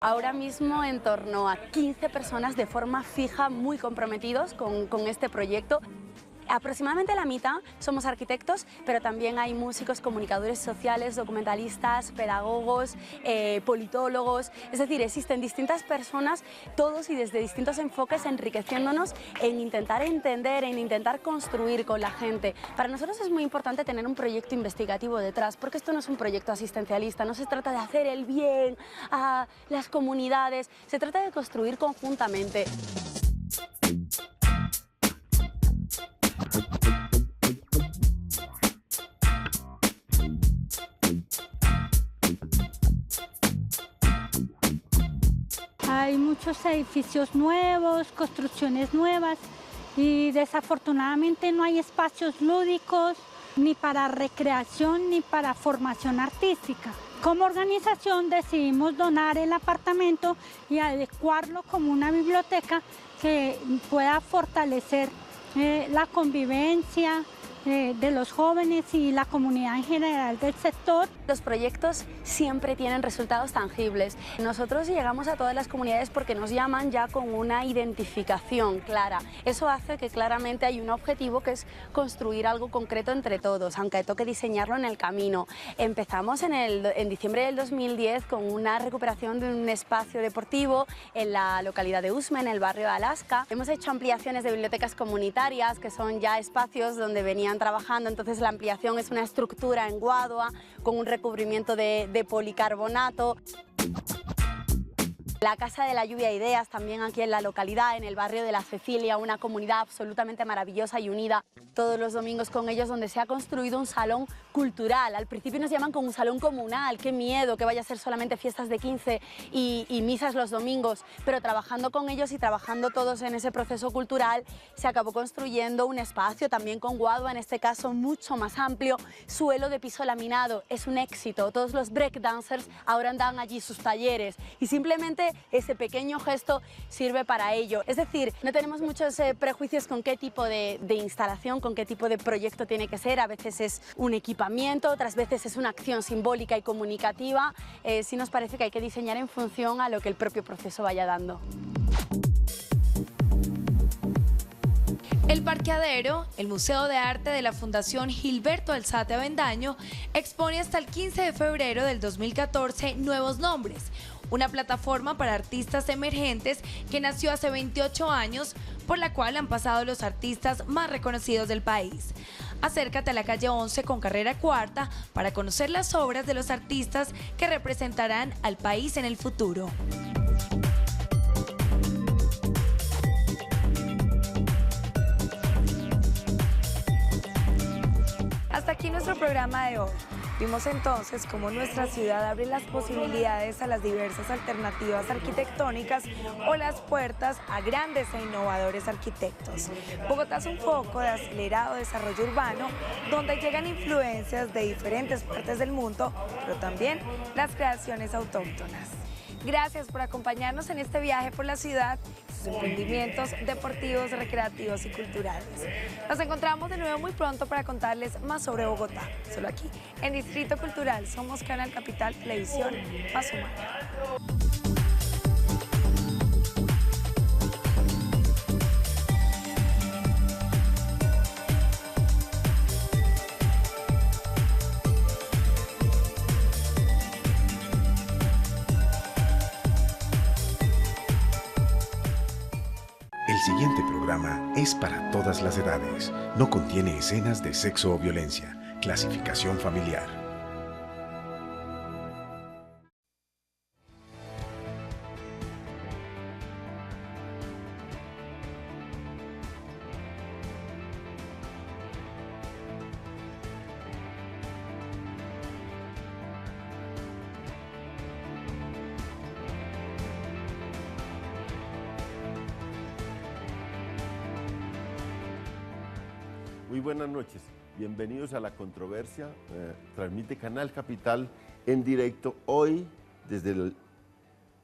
ahora mismo en torno a 15 personas de forma fija, muy comprometidos con este proyecto. Aproximadamente la mitad somos arquitectos, pero también hay músicos, comunicadores sociales, documentalistas, pedagogos, politólogos. Es decir, existen distintas personas, todos y desde distintos enfoques, enriqueciéndonos en intentar entender, en intentar construir con la gente. Para nosotros es muy importante tener un proyecto investigativo detrás, porque esto no es un proyecto asistencialista, no se trata de hacer el bien a las comunidades, se trata de construir conjuntamente. Hay muchos edificios nuevos, construcciones nuevas y desafortunadamente no hay espacios lúdicos ni para recreación ni para formación artística. Como organización decidimos donar el apartamento y adecuarlo como una biblioteca que pueda fortalecer la convivencia de los jóvenes y la comunidad en general del sector. Los proyectos siempre tienen resultados tangibles. Nosotros llegamos a todas las comunidades porque nos llaman ya con una identificación clara. Eso hace que claramente hay un objetivo que es construir algo concreto entre todos, aunque toque diseñarlo en el camino. Empezamos en diciembre del 2010 con una recuperación de un espacio deportivo en la localidad de Usme, en el barrio de Alaska. Hemos hecho ampliaciones de bibliotecas comunitarias, que son ya espacios donde venían trabajando, entonces la ampliación es una estructura en guadua con un recubrimiento de policarbonato. La Casa de la Lluvia Ideas, también aquí en la localidad, en el barrio de La Cecilia, una comunidad absolutamente maravillosa y unida todos los domingos con ellos, donde se ha construido un salón cultural. Al principio nos llaman como un salón comunal, qué miedo que vaya a ser solamente fiestas de 15 y misas los domingos, pero trabajando con ellos y trabajando todos en ese proceso cultural, se acabó construyendo un espacio también con guadua, en este caso mucho más amplio, suelo de piso laminado. Es un éxito, todos los breakdancers ahora dan allí sus talleres y simplemente ese pequeño gesto sirve para ello. Es decir, no tenemos muchos prejuicios con qué tipo de instalación, con qué tipo de proyecto tiene que ser. A veces es un equipamiento, otras veces es una acción simbólica y comunicativa. Sí nos parece que hay que diseñar en función a lo que el propio proceso vaya dando. El Parqueadero, el Museo de Arte de la Fundación Gilberto Alzate Avendaño, expone hasta el 15 de febrero del 2014 Nuevos Nombres, una plataforma para artistas emergentes que nació hace 28 años, por la cual han pasado los artistas más reconocidos del país. Acércate a la calle 11 con carrera cuarta para conocer las obras de los artistas que representarán al país en el futuro. Hasta aquí nuestro programa de hoy. Vimos entonces cómo nuestra ciudad abre las posibilidades a las diversas alternativas arquitectónicas o las puertas a grandes e innovadores arquitectos. Bogotá es un foco de acelerado desarrollo urbano donde llegan influencias de diferentes partes del mundo, pero también las creaciones autóctonas. Gracias por acompañarnos en este viaje por la ciudad, sus emprendimientos deportivos, recreativos y culturales. Nos encontramos de nuevo muy pronto para contarles más sobre Bogotá, solo aquí, en Distrito Cultural. Somos Canal Capital Televisión, más humana. El siguiente programa es para todas las edades. No contiene escenas de sexo o violencia. Clasificación familiar. Muy buenas noches, bienvenidos a La Controversia, transmite Canal Capital en directo hoy desde el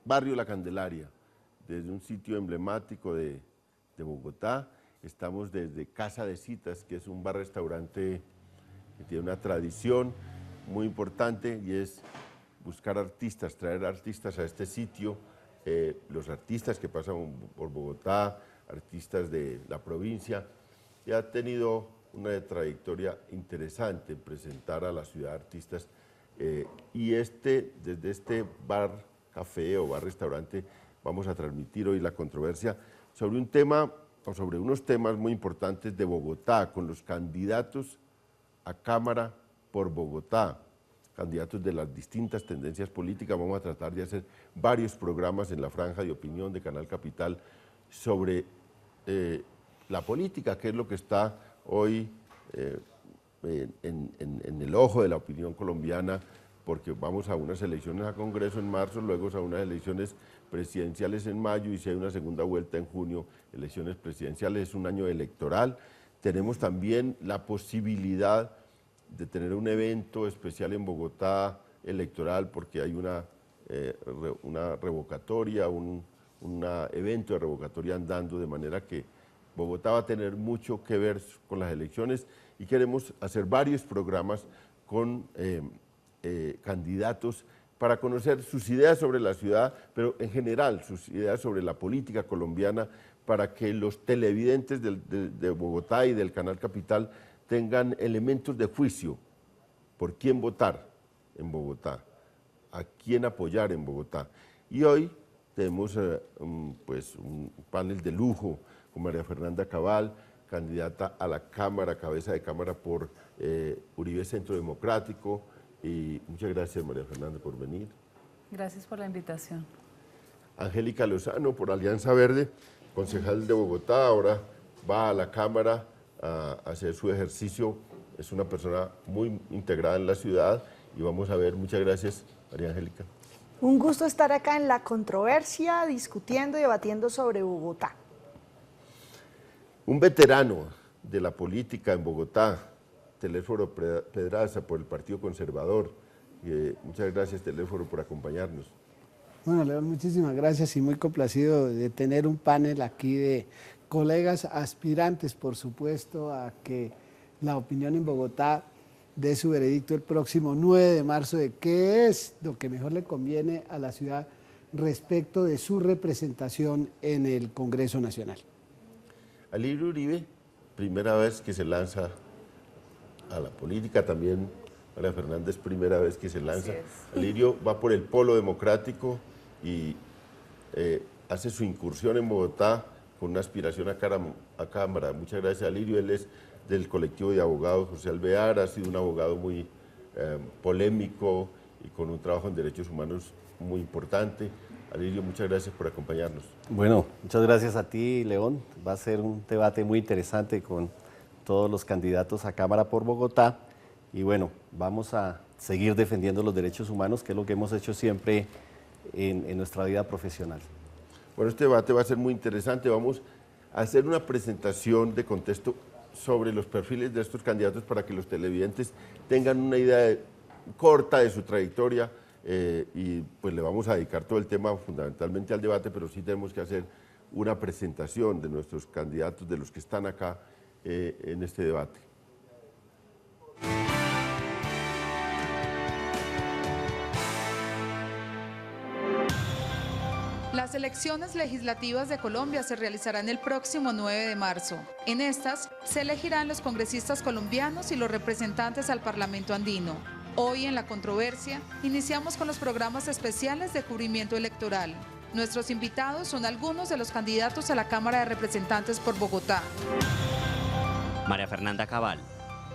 barrio La Candelaria, desde un sitio emblemático de Bogotá. Estamos desde Casa de Citas, que es un bar-restaurante que tiene una tradición muy importante y es buscar artistas, traer artistas a este sitio los artistas que pasan por Bogotá, artistas de la provincia, y ha tenido una trayectoria interesante en presentar a la ciudad artistas. Y desde este bar, café o bar restaurante, vamos a transmitir hoy la controversia sobre un tema, o sobre unos temas muy importantes de Bogotá, con los candidatos a Cámara por Bogotá, candidatos de las distintas tendencias políticas. Vamos a tratar de hacer varios programas en la franja de opinión de Canal Capital sobre la política, que es lo que está hoy en el ojo de la opinión colombiana, porque vamos a unas elecciones a Congreso en marzo, luego a unas elecciones presidenciales en mayo, y si hay una segunda vuelta en junio, elecciones presidenciales. Es un año electoral. Tenemos también la posibilidad de tener un evento especial en Bogotá electoral, porque hay una revocatoria, un evento de revocatoria andando, de manera que Bogotá va a tener mucho que ver con las elecciones, y queremos hacer varios programas con candidatos para conocer sus ideas sobre la ciudad, pero en general sus ideas sobre la política colombiana, para que los televidentes de Bogotá y del Canal Capital tengan elementos de juicio por quién votar en Bogotá, a quién apoyar en Bogotá. Y hoy tenemos pues un panel de lujo con María Fernanda Cabal, candidata a la Cámara, cabeza de Cámara por Uribe Centro Democrático. Y muchas gracias, María Fernanda, por venir. Gracias por la invitación. Angélica Lozano, por Alianza Verde, concejal de Bogotá, ahora va a la Cámara a hacer su ejercicio. Es una persona muy integrada en la ciudad, y vamos a ver. Muchas gracias, María Angélica. Un gusto estar acá en La Controversia, discutiendo y debatiendo sobre Bogotá. Un veterano de la política en Bogotá, Telésforo Pedraza, por el Partido Conservador. Muchas gracias, Telésforo, por acompañarnos. Bueno, León, muchísimas gracias, y muy complacido de tener un panel aquí de colegas aspirantes, por supuesto, a que la opinión en Bogotá dé su veredicto el próximo 9 de marzo de qué es lo que mejor le conviene a la ciudad respecto de su representación en el Congreso Nacional. Alirio Uribe, primera vez que se lanza a la política, también María Fernández, primera vez que se lanza. Alirio va por el Polo Democrático y hace su incursión en Bogotá con una aspiración a Cámara. Muchas gracias, Alirio. Él es del colectivo de abogados José Alvear, ha sido un abogado muy polémico y con un trabajo en derechos humanos muy importante. Alirio, muchas gracias por acompañarnos. Bueno, muchas gracias a ti, León. Va a ser un debate muy interesante con todos los candidatos a Cámara por Bogotá, y bueno, vamos a seguir defendiendo los derechos humanos, que es lo que hemos hecho siempre en nuestra vida profesional. Bueno, este debate va a ser muy interesante. Vamos a hacer una presentación de contexto sobre los perfiles de estos candidatos para que los televidentes tengan una idea corta de su trayectoria, y pues le vamos a dedicar todo el tema fundamentalmente al debate, pero sí tenemos que hacer una presentación de nuestros candidatos, de los que están acá en este debate. Las elecciones legislativas de Colombia se realizarán el próximo 9 de marzo. En estas se elegirán los congresistas colombianos y los representantes al Parlamento andino. Hoy en La Controversia iniciamos con los programas especiales de cubrimiento electoral. Nuestros invitados son algunos de los candidatos a la Cámara de Representantes por Bogotá. María Fernanda Cabal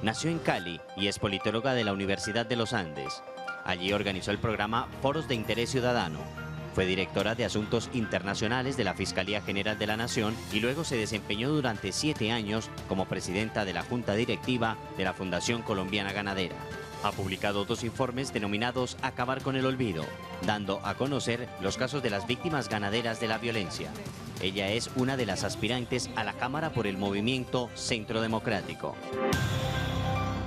nació en Cali y es politóloga de la Universidad de los Andes. Allí organizó el programa Foros de Interés Ciudadano. Fue directora de Asuntos Internacionales de la Fiscalía General de la Nación y luego se desempeñó durante 7 años como presidenta de la Junta Directiva de la Fundación Colombiana Ganadera. Ha publicado 2 informes denominados Acabar con el Olvido, dando a conocer los casos de las víctimas ganaderas de la violencia. Ella es una de las aspirantes a la Cámara por el movimiento Centro Democrático.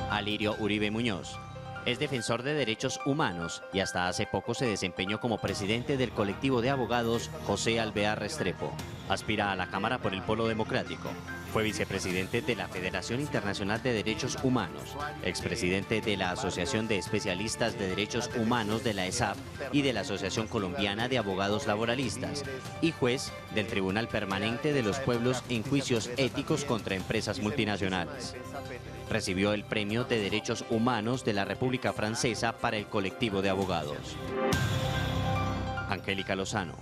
Alirio Uribe Muñoz es defensor de derechos humanos y hasta hace poco se desempeñó como presidente del colectivo de abogados José Alvear Restrepo. Aspira a la Cámara por el Polo Democrático. Fue vicepresidente de la Federación Internacional de Derechos Humanos, expresidente de la Asociación de Especialistas de Derechos Humanos de la ESAP y de la Asociación Colombiana de Abogados Laboralistas, y juez del Tribunal Permanente de los Pueblos en juicios éticos contra empresas multinacionales. Recibió el Premio de Derechos Humanos de la República Francesa para el colectivo de abogados. Angélica Lozano,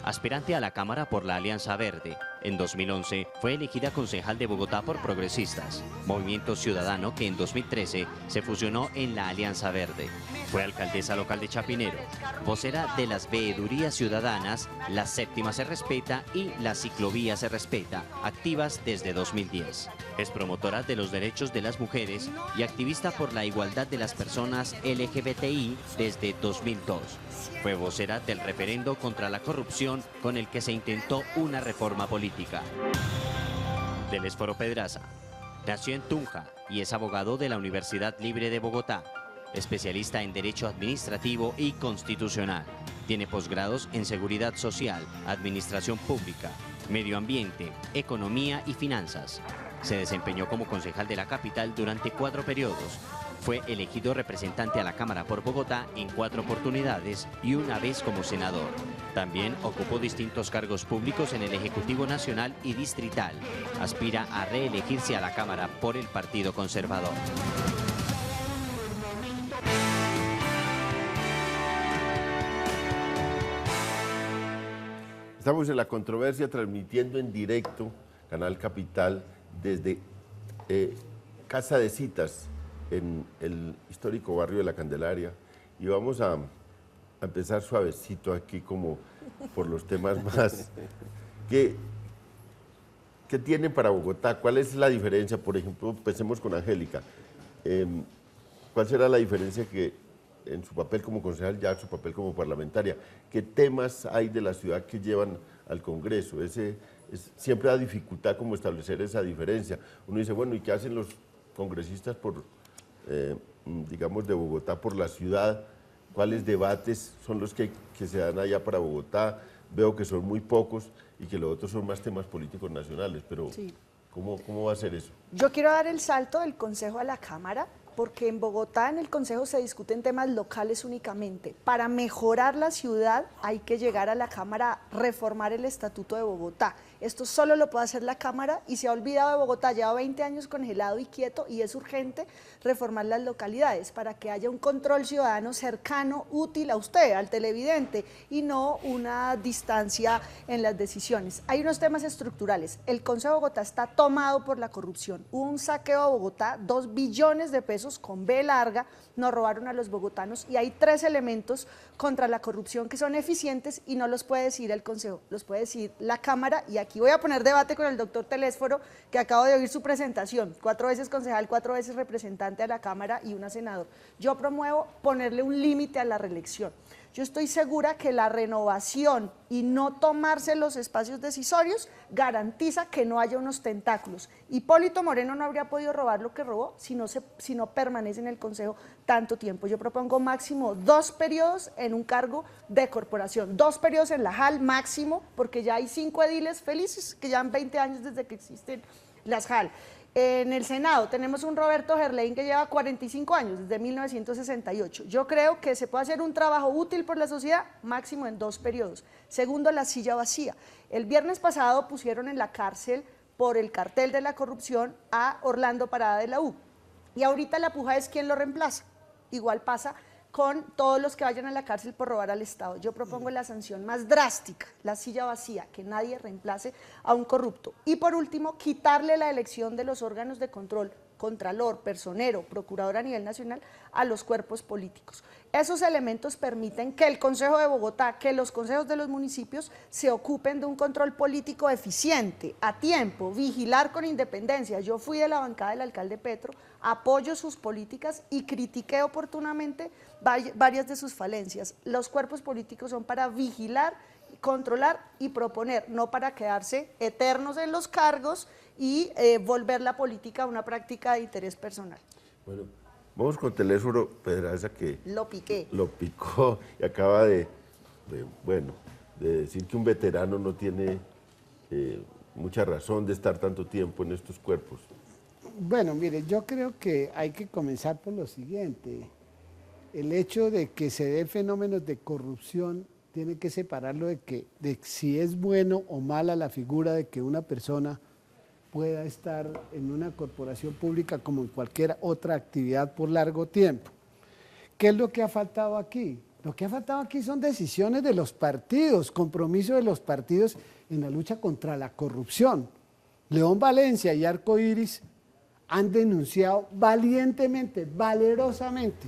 aspirante a la Cámara por la Alianza Verde, en 2011 fue elegida concejal de Bogotá por Progresistas, movimiento ciudadano que en 2013 se fusionó en la Alianza Verde. Fue alcaldesa local de Chapinero, vocera de las veedurías ciudadanas La Séptima se respeta y La Ciclovía se respeta, activas desde 2010. Es promotora de los derechos de las mujeres y activista por la igualdad de las personas LGBTI desde 2002. Fue vocera del referendo contra la corrupción con el que se intentó una reforma política. Telésforo Pedraza. Nació en Tunja y es abogado de la Universidad Libre de Bogotá, especialista en Derecho Administrativo y Constitucional. Tiene posgrados en Seguridad Social, Administración Pública, Medio Ambiente, Economía y Finanzas. Se desempeñó como concejal de la capital durante 4 periodos. Fue elegido representante a la Cámara por Bogotá en 4 oportunidades y una vez como senador. También ocupó distintos cargos públicos en el Ejecutivo Nacional y Distrital. Aspira a reelegirse a la Cámara por el Partido Conservador. Estamos en La Controversia transmitiendo en directo, Canal Capital, desde Casa de Citas, en el histórico barrio de La Candelaria, y vamos a empezar suavecito aquí como por los temas más que tienen para Bogotá. ¿Cuál es la diferencia? Por ejemplo, empecemos con Angélica. ¿Cuál será la diferencia que en su papel como concejal, ya su papel como parlamentaria, qué temas hay de la ciudad que llevan al Congreso? Siempre da dificultad como establecer esa diferencia. Uno dice, bueno, ¿y qué hacen los congresistas digamos, de Bogotá por la ciudad? ¿Cuáles debates son los que se dan allá para Bogotá? Veo que son muy pocos y que los otros son más temas políticos nacionales, pero sí. ¿Cómo va a ser eso? Yo quiero dar el salto del Consejo a la Cámara, porque en Bogotá en el Consejo se discuten temas locales únicamente. Para mejorar la ciudad hay que llegar a la Cámara a reformar el Estatuto de Bogotá. Esto solo lo puede hacer la Cámara y se ha olvidado de Bogotá, lleva 20 años congelado y quieto, y es urgente reformar las localidades para que haya un control ciudadano cercano, útil a usted, al televidente, y no una distancia en las decisiones. Hay unos temas estructurales. El Consejo de Bogotá está tomado por la corrupción. Hubo un saqueo a Bogotá, 2 billones de pesos con B larga, nos robaron a los bogotanos, y hay 3 elementos contra la corrupción que son eficientes y no los puede decir el Consejo, los puede decir la Cámara. Y aquí voy a poner debate con el doctor Telésforo, que acabo de oír su presentación, 4 veces concejal, 4 veces representante a la Cámara y una senador. Yo promuevo ponerle un límite a la reelección. Yo estoy segura que la renovación y no tomarse los espacios decisorios garantiza que no haya unos tentáculos. Hipólito Moreno no habría podido robar lo que robó si no permanece en el Consejo tanto tiempo. Yo propongo máximo 2 periodos en un cargo de corporación, 2 periodos en la JAL máximo, porque ya hay 5 ediles felices que llevan 20 años desde que existen las JAL. En el Senado tenemos un Roberto Gerlain que lleva 45 años, desde 1968. Yo creo que se puede hacer un trabajo útil por la sociedad máximo en 2 periodos. Segundo, la silla vacía. El viernes pasado pusieron en la cárcel por el cartel de la corrupción a Orlando Parada de la U. Y ahorita la puja es quién lo reemplaza. Igual pasa con todos los que vayan a la cárcel por robar al Estado. Yo propongo la sanción más drástica, la silla vacía, que nadie reemplace a un corrupto. Y por último, quitarle la elección de los órganos de control, contralor, personero, procurador a nivel nacional, a los cuerpos políticos. Esos elementos permiten que el Consejo de Bogotá, que los consejos de los municipios se ocupen de un control político eficiente, a tiempo, vigilar con independencia. Yo fui de la bancada del alcalde Petro, apoyo sus políticas y critiqué oportunamente varias de sus falencias. Los cuerpos políticos son para vigilar, controlar y proponer, no para quedarse eternos en los cargos y volver la política a una práctica de interés personal. Bueno, vamos con Telésforo Pedraza, que lo picó y acaba de decir que un veterano no tiene mucha razón de estar tanto tiempo en estos cuerpos. Bueno, mire, yo creo que hay que comenzar por lo siguiente. El hecho de que se den fenómenos de corrupción tiene que separarlo de si es bueno o mala la figura de que una persona pueda estar en una corporación pública como en cualquier otra actividad por largo tiempo. ¿Qué es lo que ha faltado aquí? Lo que ha faltado aquí son decisiones de los partidos, compromiso de los partidos en la lucha contra la corrupción. León Valencia y Arco Iris han denunciado valientemente, valerosamente,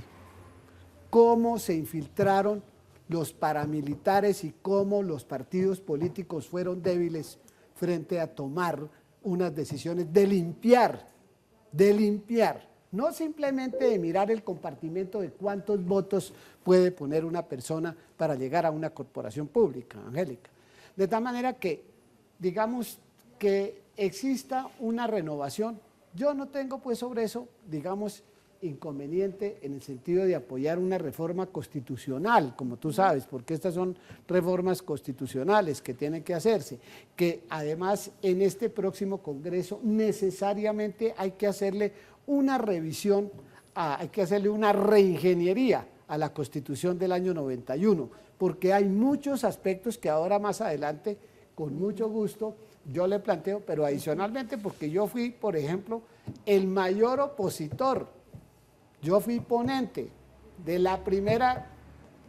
cómo se infiltraron los paramilitares y cómo los partidos políticos fueron débiles frente a tomar unas decisiones de limpiar, no simplemente de mirar el compartimento de cuántos votos puede poner una persona para llegar a una corporación pública, Angélica. De tal manera que, digamos, que exista una renovación. Yo no tengo pues sobre eso, digamos, inconveniente en el sentido de apoyar una reforma constitucional, como tú sabes, porque estas son reformas constitucionales que tienen que hacerse, que además en este próximo Congreso necesariamente hay que hacerle una revisión, hay que hacerle una reingeniería a la Constitución del año 91, porque hay muchos aspectos que ahora más adelante, con mucho gusto, yo le planteo, pero adicionalmente porque yo fui, por ejemplo, el mayor opositor. Yo fui ponente de la primera,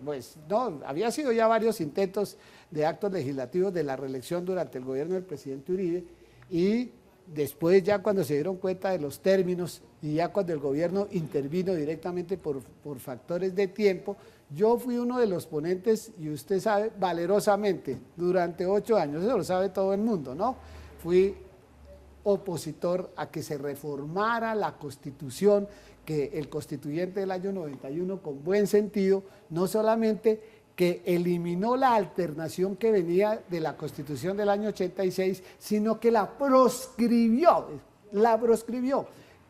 pues no, había sido ya varios intentos de actos legislativos de la reelección durante el gobierno del presidente Uribe, y después ya cuando se dieron cuenta de los términos y ya cuando el gobierno intervino directamente por factores de tiempo, yo fui uno de los ponentes, y usted sabe, valerosamente, durante 8 años, eso lo sabe todo el mundo, ¿no? Fui opositor a que se reformara la Constitución, que el constituyente del año 91, con buen sentido, no solamente que eliminó la alternación que venía de la Constitución del año 86, sino que la proscribió,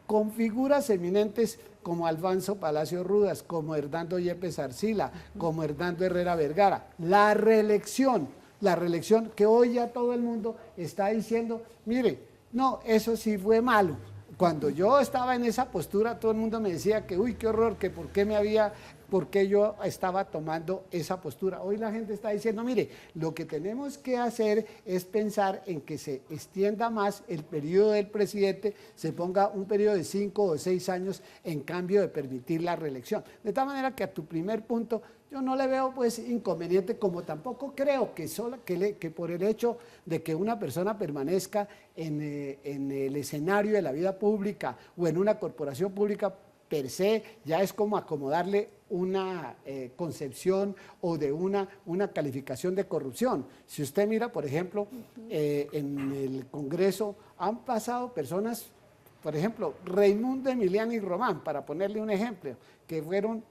con figuras eminentes como Alfonso Palacio Rudas, como Hernando Yepes Arcila, como Hernando Herrera Vergara. La reelección que hoy ya todo el mundo está diciendo, mire, no, eso sí fue malo. Cuando yo estaba en esa postura, todo el mundo me decía que, uy, qué horror, que por qué yo estaba tomando esa postura. Hoy la gente está diciendo, mire, lo que tenemos que hacer es pensar en que se extienda más el periodo del presidente, se ponga un periodo de 5 o 6 años en cambio de permitir la reelección. De tal manera que a tu primer punto, yo no le veo pues inconveniente, como tampoco creo que por el hecho de que una persona permanezca en el escenario de la vida pública o en una corporación pública per se, ya es como acomodarle una concepción o de una calificación de corrupción. Si usted mira, por ejemplo, en el Congreso han pasado personas, por ejemplo, Raimundo Emiliani Román, para ponerle un ejemplo, que fueron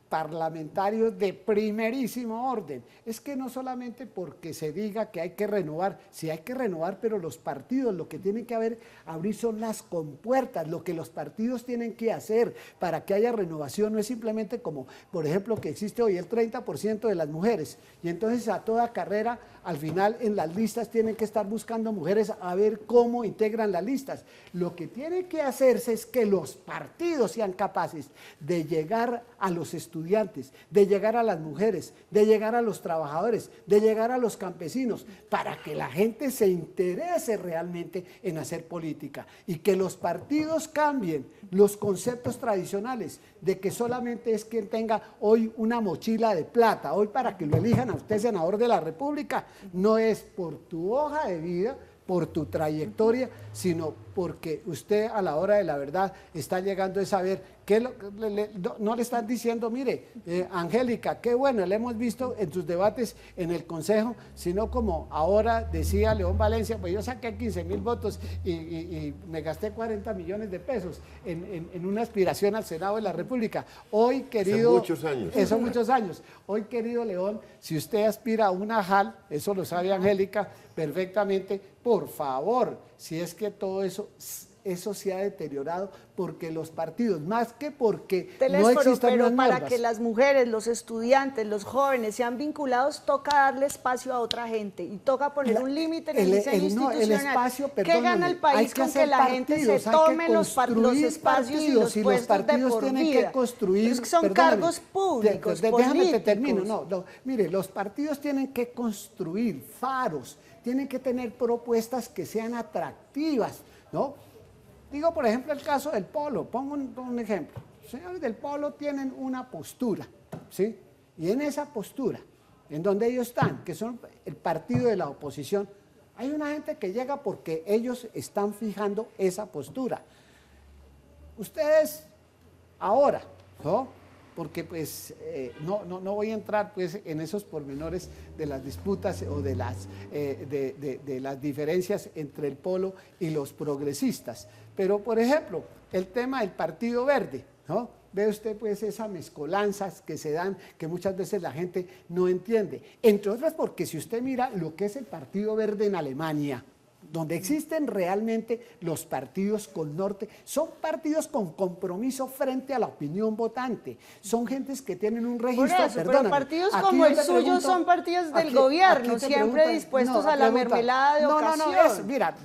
parlamentarios de primerísimo orden. Es que no solamente porque se diga que hay que renovar, sí hay que renovar, pero los partidos lo que tienen que abrir son las compuertas. Lo que los partidos tienen que hacer para que haya renovación no es simplemente como, por ejemplo, que existe hoy el 30% de las mujeres, y entonces a toda carrera, al final en las listas tienen que estar buscando mujeres a ver cómo integran las listas. Lo que tiene que hacerse es que los partidos sean capaces de llegar a los estudiantes, de llegar a las mujeres, de llegar a los trabajadores, de llegar a los campesinos, para que la gente se interese realmente en hacer política, y que los partidos cambien los conceptos tradicionales de que solamente es quien tenga hoy una mochila de plata, hoy para que lo elijan a usted senador de la República, no es por tu hoja de vida, por tu trayectoria, sino porque usted a la hora de la verdad está llegando a saber que no le están diciendo, mire, Angélica, qué bueno, le hemos visto en sus debates en el Consejo, sino como ahora decía León Valencia, pues yo saqué 15.000 votos y me gasté 40 millones de pesos en una aspiración al Senado de la República. Hoy, querido... Son muchos años. Son muchos años. Hoy, querido León, si usted aspira a una JAL, eso lo sabe Angélica perfectamente, por favor, si es que todo eso eso se ha deteriorado porque los partidos, más que porque Telésforo, no existan pero unas para normas. que las mujeres, los estudiantes, los jóvenes sean vinculados, toca darle espacio a otra gente y toca poner un límite en el diseño institucional. El espacio, ¿Qué gana el país con que la gente se tome los espacios y los puestos de por tienen vida? que construir, Es que son cargos públicos, déjame que termino. políticos. No, mire, los partidos tienen que construir faros, tienen que tener propuestas que sean atractivas, ¿no? Digo, por ejemplo, el caso del Polo, pongo un ejemplo. Los señores del Polo tienen una postura, ¿sí? Y en esa postura, en donde ellos están, que son el partido de la oposición, hay una gente que llega porque ellos están fijando esa postura. Ustedes ahora, ¿no? Porque pues no voy a entrar pues en esos pormenores de las disputas o de las diferencias entre el Polo y los progresistas. Pero, por ejemplo, el tema del Partido Verde, ¿no? Ve usted pues esas mezcolanzas que se dan, que muchas veces la gente no entiende. Entre otras porque si usted mira lo que es el Partido Verde en Alemania, donde existen realmente los partidos con norte, son partidos con compromiso frente a la opinión votante, son gentes que tienen un registro, pero partidos como el suyo son partidos del gobierno, siempre dispuestos a la mermelada de ocasión. Mira,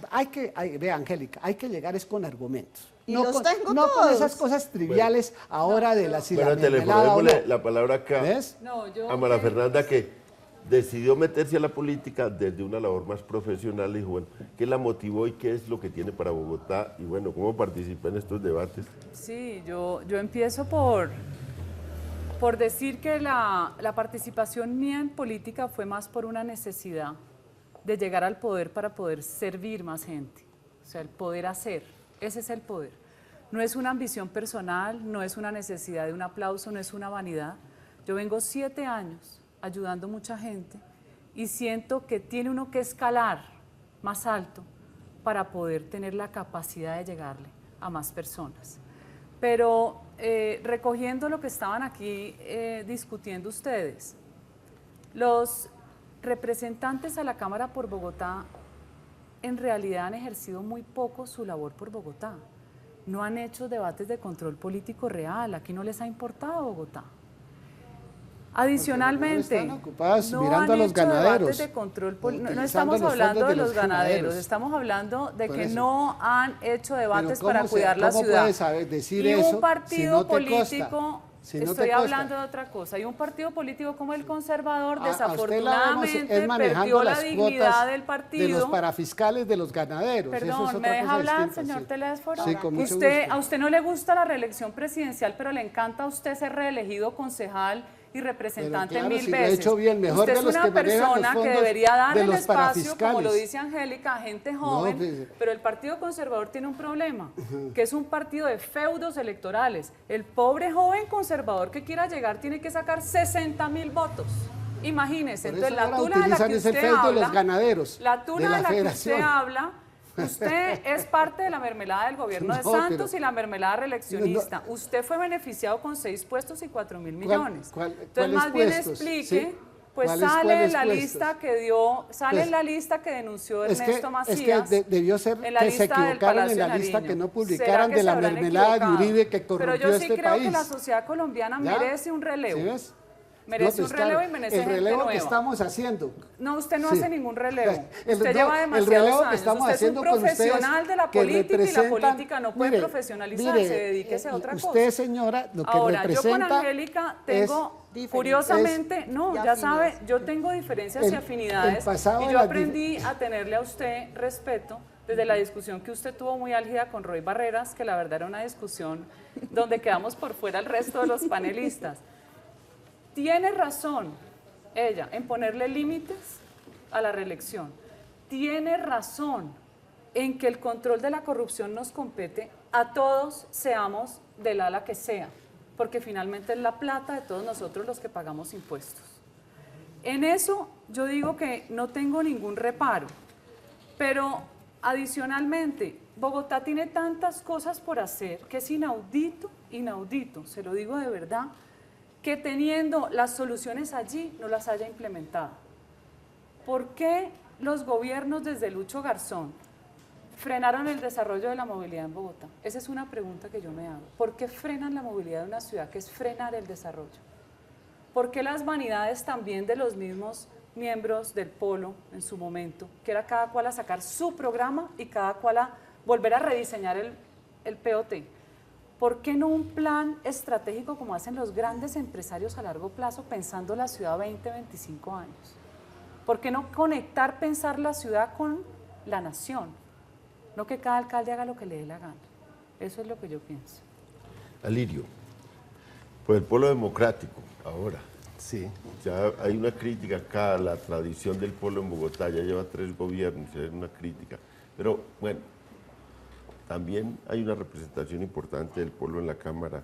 ve, Angélica, hay que llegar es con argumentos. Y los tengo no todos. con esas cosas triviales ahora de la mermelada. Bueno, la palabra acá ¿ves? a María Fernanda, que decidió meterse a la política desde una labor más profesional. Y dijo, bueno, ¿qué la motivó y qué es lo que tiene para Bogotá? Y bueno, ¿cómo participa en estos debates? Sí, yo empiezo por decir que la participación mía en política fue más por una necesidad de llegar al poder para poder servir más gente. O sea, el poder hacer, ese es el poder. No es una ambición personal, no es una necesidad de un aplauso, no es una vanidad. Yo vengo 7 años ayudando mucha gente y siento que tiene uno que escalar más alto para poder tener la capacidad de llegarle a más personas. Pero recogiendo lo que estaban aquí discutiendo ustedes, los representantes a la Cámara por Bogotá en realidad han ejercido muy poco su labor por Bogotá. No han hecho debates de control político real, aquí no les ha importado Bogotá. Adicionalmente, están ocupadas no mirando han a los hecho ganaderos, debates de control político. No utilizando estamos los hablando fondos de de los los ganaderos, ganaderos. estamos hablando de Por que eso. no han hecho debates Pero para cuidar la ¿cómo ciudad. puedes decir y eso un partido si no te político, consta? Si no estoy te consta. hablando de otra cosa, y un partido político como el conservador A usted la vemos desafortunadamente manejando perdió la las dignidad cuotas del partido. de los parafiscales de los ganaderos. Eso es Perdón, otra ¿me deja cosa hablar, distinta, señor sí. Telésforo? Sí, con mucho Usted, gusto. a usted no le gusta la reelección presidencial, pero le encanta a usted ser reelegido concejal y representante Pero claro, 1000 si lo he veces. hecho bien, mejor usted de es los una que manejan los persona que fondos debería dar de el los espacio, como lo parafiscales. dice Angélica, a gente joven, pues, pero el Partido Conservador tiene un problema, que es un partido de feudos electorales. El pobre joven conservador que quiera llegar tiene que sacar 60.000 votos. Imagínese, Por entonces eso la ahora tula de la utilizan que ese usted feudo de habla, los ganaderos la tula de la de la que federación. usted habla, usted es parte de la mermelada del gobierno de No, Santos pero- y la mermelada reeleccionista. Usted fue beneficiado con 6 puestos y 4.000 millones. Entonces, ¿Cuáles más bien puestos? explique, ¿Sí? pues ¿Cuáles sale en la puestos? lista que dio, sale Pues, en la lista que denunció Es que, Ernesto Macías. debió ser en la que se lista del equivocaron en Palacio la lista, Nariño. que no ¿Será publicaran que de se la habrán mermelada de equivocado? Uribe que Pero corrompió yo sí este creo país. que la sociedad colombiana ¿Ya? merece un relevo. ¿Sí ves? Merece No, pues un relevo claro, y merece el gente relevo que nueva. estamos haciendo. No, usted no Sí. hace ningún relevo. El- Usted no, lleva el demasiados relevo que años. estamos Usted es un haciendo con ustedes profesional de la que política y la representan- política no puede mire, profesionalizarse, mire, dedíquese a otra cosa. Usted, señora, lo que Ahora, yo con representa Angélica tengo, es- curiosamente, no, y ya sabe, afinidades. yo tengo diferencias y El afinidades pasado y de yo las aprendí a tenerle a usted respeto desde la discusión que usted tuvo muy álgida con Roy Barreras, que la verdad era una discusión donde quedamos por fuera el resto de los panelistas. Tiene razón ella en ponerle límites a la reelección. Tiene razón en que el control de la corrupción nos compete a todos, seamos del ala que sea, porque finalmente es la plata de todos nosotros los que pagamos impuestos. En eso yo digo que no tengo ningún reparo, pero adicionalmente, Bogotá tiene tantas cosas por hacer que es inaudito, se lo digo de verdad, que teniendo las soluciones allí no las haya implementado. ¿Por qué los gobiernos desde Lucho Garzón frenaron el desarrollo de la movilidad en Bogotá. Esa es una pregunta que yo me hago. ¿Por qué frenan la movilidad de una ciudad, que es frenar el desarrollo? ¿Por qué las vanidades también de los mismos miembros del Polo en su momento, que era cada cual a sacar su programa y cada cual a volver a rediseñar el POT? ¿Por qué no un plan estratégico como hacen los grandes empresarios a largo plazo, pensando la ciudad 20, 25 años? ¿Por qué no conectar, pensar la ciudad con la nación? No que cada alcalde haga lo que le dé la gana. Eso es lo que yo pienso. Alirio, pues el Polo Democrático, ahora. Sí. Ya hay una crítica acá a la tradición del Polo en Bogotá, ya lleva 3 gobiernos, hay una crítica. Pero bueno, también hay una representación importante del Polo en la Cámara,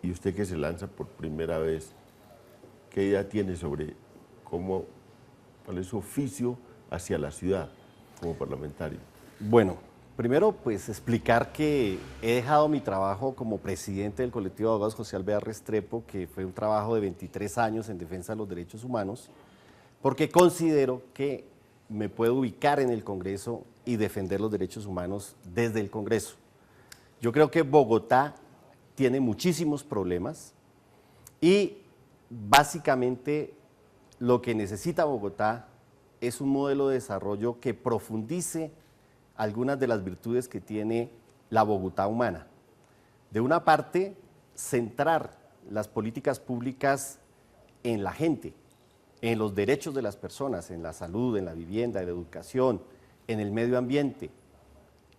y usted que se lanza por primera vez, ¿qué idea tiene sobre cuál es su oficio hacia la ciudad como parlamentario? Bueno, primero pues explicar que he dejado mi trabajo como presidente del colectivo de abogados José Alvear Restrepo, que fue un trabajo de 23 años en defensa de los derechos humanos, porque considero que me puedo ubicar en el Congreso y defender los derechos humanos desde el Congreso. Yo creo que Bogotá tiene muchísimos problemas y básicamente lo que necesita Bogotá es un modelo de desarrollo que profundice algunas de las virtudes que tiene la Bogotá humana. De una parte, centrar las políticas públicas en la gente, en los derechos de las personas, en la salud, en la vivienda, en la educación, en el medio ambiente,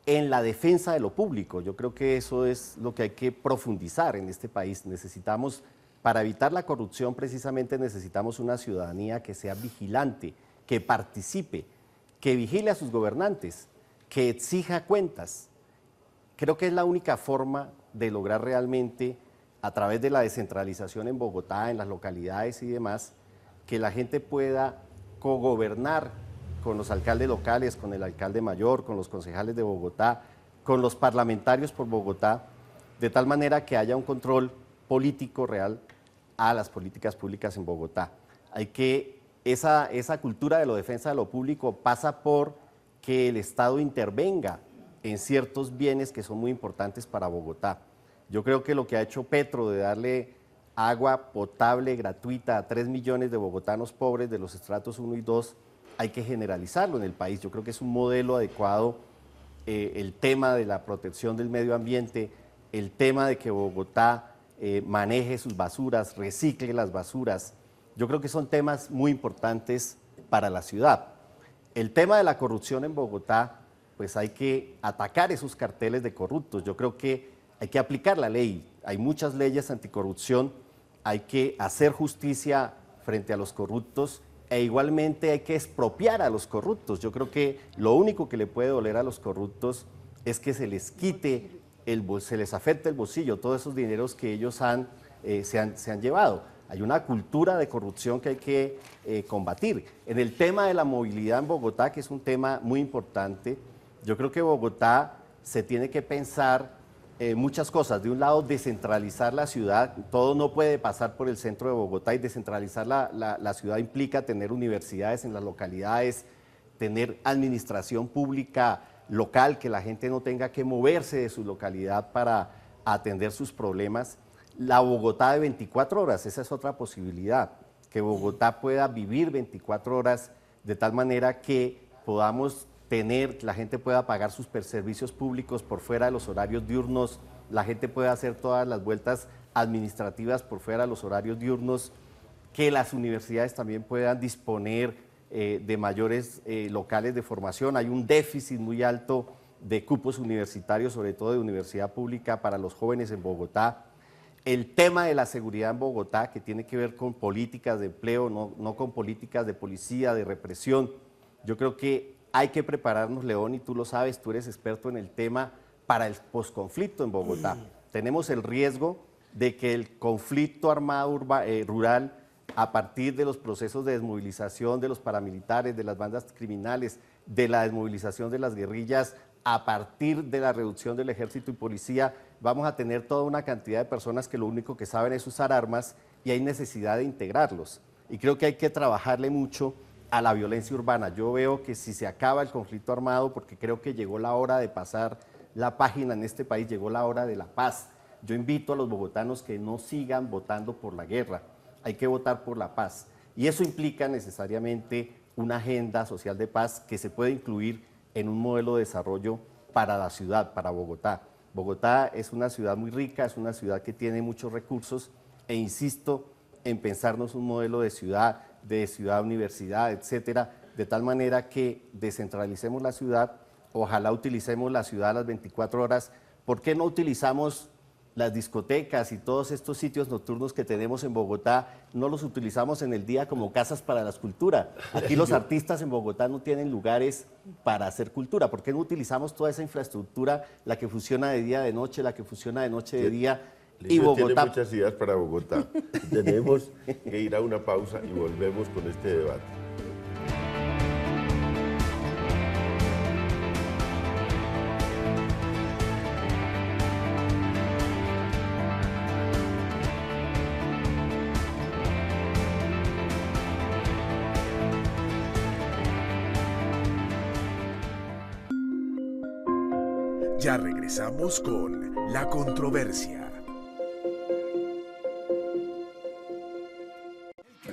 en la defensa de lo público. Yo creo que eso es lo que hay que profundizar en este país. Necesitamos, para evitar la corrupción, precisamente necesitamos una ciudadanía que sea vigilante, que participe, que vigile a sus gobernantes, que exija cuentas. Creo que es la única forma de lograr realmente, a través de la descentralización en Bogotá, en las localidades y demás, que la gente pueda cogobernar con los alcaldes locales, con el alcalde mayor, con los concejales de Bogotá, con los parlamentarios por Bogotá, de tal manera que haya un control político real a las políticas públicas en Bogotá. Esa cultura de la defensa de lo público pasa por que el Estado intervenga en ciertos bienes que son muy importantes para Bogotá. Yo creo que lo que ha hecho Petro de darle agua potable gratuita a 3 millones de bogotanos pobres de los estratos 1 y 2, hay que generalizarlo en el país. Yo creo que es un modelo adecuado el tema de la protección del medio ambiente, el tema de que Bogotá maneje sus basuras, recicle las basuras. Yo creo que son temas muy importantes para la ciudad. El tema de la corrupción en Bogotá, pues hay que atacar esos carteles de corruptos. Yo creo que hay que aplicar la ley. Hay muchas leyes anticorrupción, hay que hacer justicia frente a los corruptos e igualmente hay que expropiar a los corruptos. Yo creo que lo único que le puede doler a los corruptos es que se les quite, se les afecte el bolsillo, todos esos dineros que ellos se han llevado. Hay una cultura de corrupción que hay que combatir. En el tema de la movilidad en Bogotá, que es un tema muy importante, yo creo que Bogotá se tiene que pensar muchas cosas. De un lado, descentralizar la ciudad. Todo no puede pasar por el centro de Bogotá, y descentralizar la ciudad implica tener universidades en las localidades, tener administración pública local, que la gente no tenga que moverse de su localidad para atender sus problemas. La Bogotá de 24 horas, esa es otra posibilidad, que Bogotá pueda vivir 24 horas de tal manera que podamos tener, la gente pueda pagar sus servicios públicos por fuera de los horarios diurnos, la gente pueda hacer todas las vueltas administrativas por fuera de los horarios diurnos, que las universidades también puedan disponer de mayores locales de formación. Hay un déficit muy alto de cupos universitarios, sobre todo de universidad pública para los jóvenes en Bogotá. El tema de la seguridad en Bogotá, que tiene que ver con políticas de empleo, no con políticas de policía, de represión. Yo creo que hay que prepararnos, León, y tú lo sabes, tú eres experto en el tema, para el posconflicto en Bogotá. Tenemos el riesgo de que el conflicto armado rural, a partir de los procesos de desmovilización de los paramilitares, de las bandas criminales, de la desmovilización de las guerrillas, a partir de la reducción del ejército y policía, vamos a tener toda una cantidad de personas que lo único que saben es usar armas y hay necesidad de integrarlos. Y creo que hay que trabajarle mucho a la violencia urbana. Yo veo que si se acaba el conflicto armado, porque creo que llegó la hora de pasar la página en este país, llegó la hora de la paz. Yo invito a los bogotanos que no sigan votando por la guerra, hay que votar por la paz. Y eso implica necesariamente una agenda social de paz que se puede incluir en un modelo de desarrollo para la ciudad, para Bogotá. Bogotá es una ciudad muy rica, es una ciudad que tiene muchos recursos e insisto en pensarnos un modelo de ciudad universidad, etcétera, de tal manera que descentralicemos la ciudad, ojalá utilicemos la ciudad a las 24 horas. ¿Por qué no utilizamos las discotecas y todos estos sitios nocturnos que tenemos en Bogotá, no los utilizamos en el día como casas para la escultura? Aquí los artistas en Bogotá no tienen lugares para hacer cultura. ¿Por qué no utilizamos toda esa infraestructura, la que funciona de día, de noche, la que funciona de noche, de día? Y Bogotá tiene muchas ideas para Bogotá. Tenemos que ir a una pausa y volvemos con este debate. Ya regresamos con La Controversia.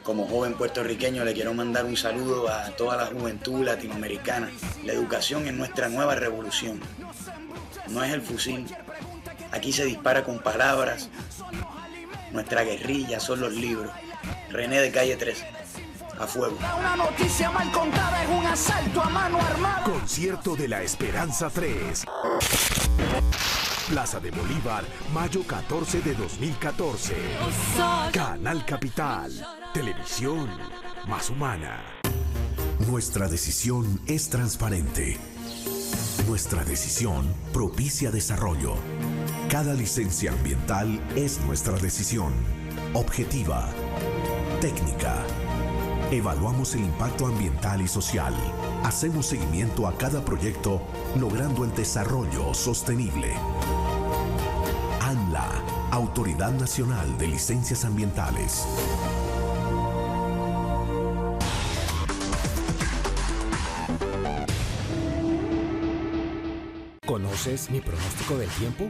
Como joven puertorriqueño le quiero mandar un saludo a toda la juventud latinoamericana. La educación es nuestra nueva revolución. No es el fusil. Aquí se dispara con palabras. Nuestra guerrilla son los libros. René de Calle 13. A fuego. Una noticia mal contada es un asalto a mano armada. Concierto de la Esperanza 3. Plaza de Bolívar, mayo 14 de 2014. Canal Capital. Televisión más humana. Nuestra decisión es transparente. Nuestra decisión propicia desarrollo. Cada licencia ambiental es nuestra decisión. Objetiva. Técnica. Evaluamos el impacto ambiental y social. Hacemos seguimiento a cada proyecto, logrando el desarrollo sostenible. ANLA, Autoridad Nacional de Licencias Ambientales. ¿Conoces mi pronóstico del tiempo?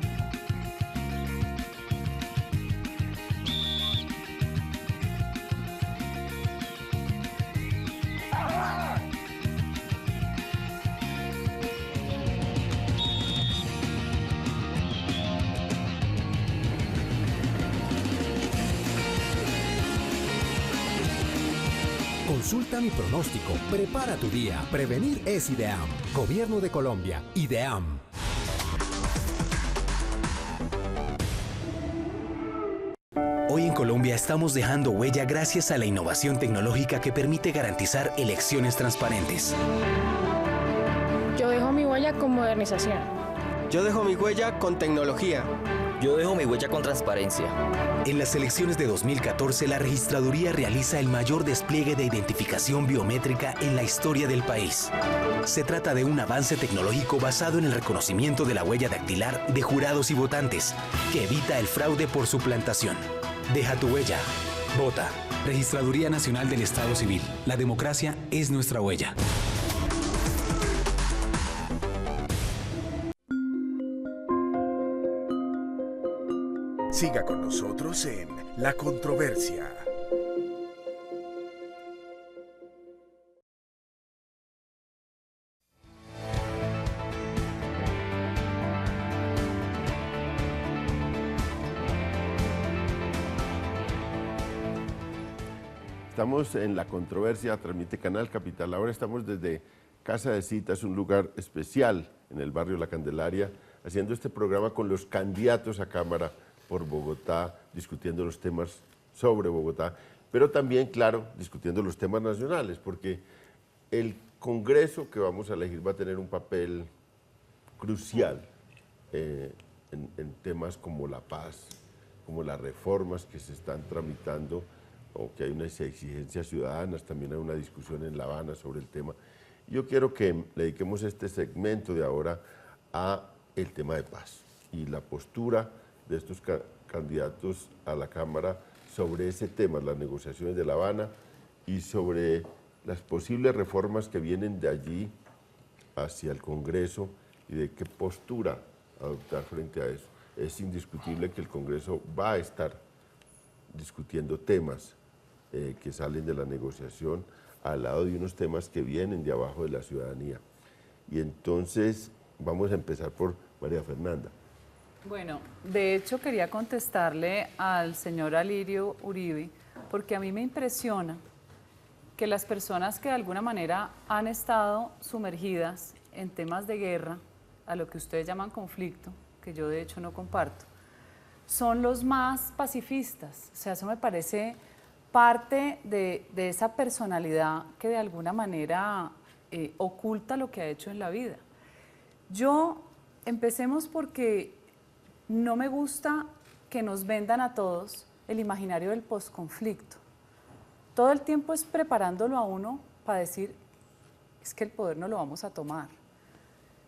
Consulta mi pronóstico, prepara tu día. Prevenir es IDEAM. Gobierno de Colombia, IDEAM. Hoy en Colombia estamos dejando huella gracias a la innovación tecnológica que permite garantizar elecciones transparentes. Yo dejo mi huella con modernización. Yo dejo mi huella con tecnología. Yo dejo mi huella con transparencia. En las elecciones de 2014, la registraduría realiza el mayor despliegue de identificación biométrica en la historia del país. Se trata de un avance tecnológico basado en el reconocimiento de la huella dactilar de jurados y votantes, que evita el fraude por suplantación. Deja tu huella. Vota. Registraduría Nacional del Estado Civil. La democracia es nuestra huella. Siga con nosotros en La Controversia. Estamos en La Controversia, transmite Canal Capital. Ahora estamos desde Casa de Citas, un lugar especial en el barrio La Candelaria, haciendo este programa con los candidatos a Cámara por Bogotá, discutiendo los temas sobre Bogotá, pero también, claro, discutiendo los temas nacionales, porque el Congreso que vamos a elegir va a tener un papel crucial en temas como la paz, como las reformas que se están tramitando, o que hay unas exigencias ciudadanas, también hay una discusión en La Habana sobre el tema. Yo quiero que le dediquemos este segmento de ahora a el tema de paz y la postura de estos candidatos a la Cámara sobre ese tema, las negociaciones de La Habana y sobre las posibles reformas que vienen de allí hacia el Congreso y de qué postura adoptar frente a eso. Es indiscutible que el Congreso va a estar discutiendo temas que salen de la negociación al lado de unos temas que vienen de abajo de la ciudadanía. Y entonces vamos a empezar por María Fernanda. Bueno, de hecho quería contestarle al señor Alirio Uribe, porque a mí me impresiona que las personas que de alguna manera han estado sumergidas en temas de guerra, a lo que ustedes llaman conflicto, que yo de hecho no comparto, son los más pacifistas. O sea, eso me parece parte de esa personalidad que de alguna manera oculta lo que ha hecho en la vida. Empecemos porque no me gusta que nos vendan a todos el imaginario del posconflicto. Todo el tiempo es preparándolo a uno para decir, es que el poder no lo vamos a tomar.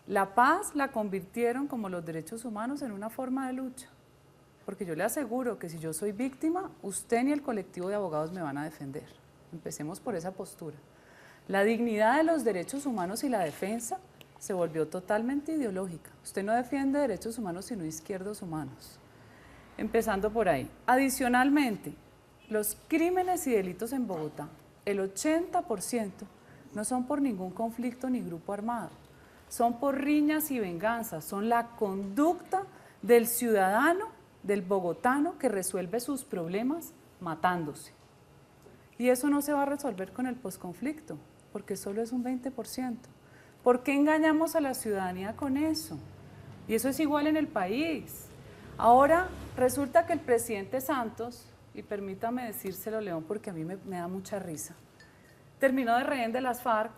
La paz la convirtieron, como los derechos humanos, en una forma de lucha. Porque yo le aseguro que si yo soy víctima, usted ni el colectivo de abogados me van a defender. Empecemos por esa postura. La dignidad de los derechos humanos y la defensa se volvió totalmente ideológica. Usted no defiende derechos humanos sino izquierdos humanos. Empezando por ahí. Adicionalmente, los crímenes y delitos en Bogotá, el 80% no son por ningún conflicto ni grupo armado, son por riñas y venganzas, son la conducta del ciudadano, del bogotano que resuelve sus problemas matándose. Y eso no se va a resolver con el posconflicto, porque solo es un 20%. ¿Por qué engañamos a la ciudadanía con eso? Y eso es igual en el país. Ahora resulta que el presidente Santos, y permítame decírselo, León, porque a mí me da mucha risa, terminó de rehén de las FARC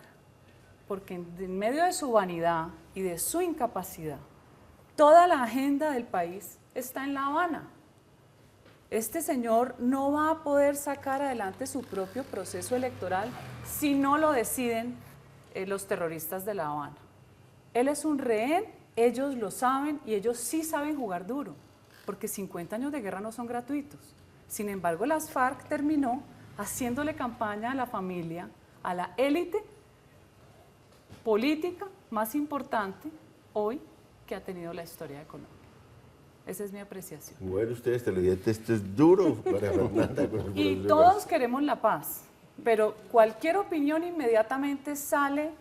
porque en medio de su vanidad y de su incapacidad, toda la agenda del país está en La Habana. Este señor no va a poder sacar adelante su propio proceso electoral si no lo deciden los terroristas de La Habana. Él es un rehén, ellos lo saben y ellos sí saben jugar duro, porque 50 años de guerra no son gratuitos. Sin embargo, las FARC terminó haciéndole campaña a la familia, a la élite política más importante hoy que ha tenido la historia de Colombia. Esa es mi apreciación. Bueno, ustedes televidentes, esto es duro para Fernanda. Y todos queremos la paz, pero cualquier opinión inmediatamente sale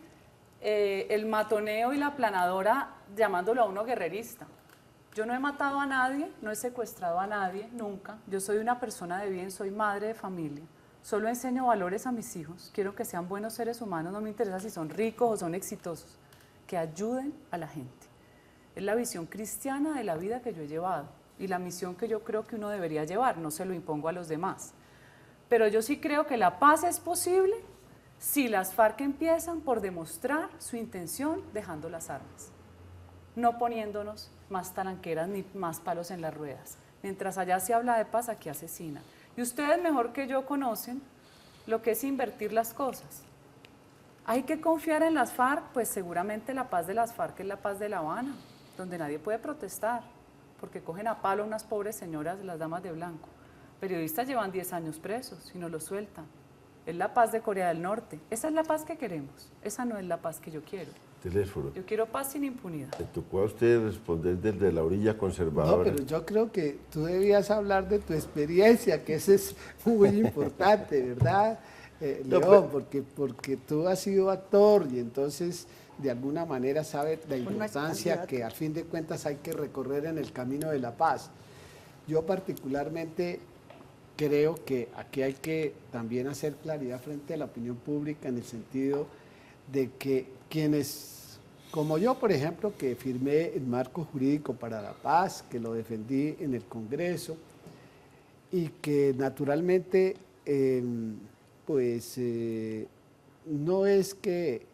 el matoneo y la aplanadora llamándolo a uno guerrerista. Yo no he matado a nadie, no he secuestrado a nadie, nunca. Yo soy una persona de bien, soy madre de familia. Solo enseño valores a mis hijos. Quiero que sean buenos seres humanos, no me interesa si son ricos o son exitosos. Que ayuden a la gente. Es la visión cristiana de la vida que yo he llevado y la misión que yo creo que uno debería llevar, no se lo impongo a los demás. Pero yo sí creo que la paz es posible si las FARC empiezan por demostrar su intención dejando las armas, no poniéndonos más talanqueras ni más palos en las ruedas. Mientras allá se habla de paz, aquí asesinan. Y ustedes mejor que yo conocen lo que es invertir las cosas. ¿Hay que confiar en las FARC? Pues seguramente la paz de las FARC es la paz de La Habana, donde nadie puede protestar, porque cogen a palo a unas pobres señoras, las damas de blanco. Periodistas llevan 10 años presos y no los sueltan. Es la paz de Corea del Norte. Esa es la paz que queremos. Esa no es la paz que yo quiero. Teléfono. Yo quiero paz sin impunidad. ¿Le tocó a usted responder desde la orilla conservadora? No, pero yo creo que tú debías hablar de tu experiencia, que eso es muy importante, ¿verdad, León? Porque tú has sido actor y entonces de alguna manera sabes la importancia que a fin de cuentas hay que recorrer en el camino de la paz. Yo particularmente creo que aquí hay que también hacer claridad frente a la opinión pública en el sentido de que quienes, como yo por ejemplo, que firmé el marco jurídico para la paz, que lo defendí en el Congreso y que naturalmente no es que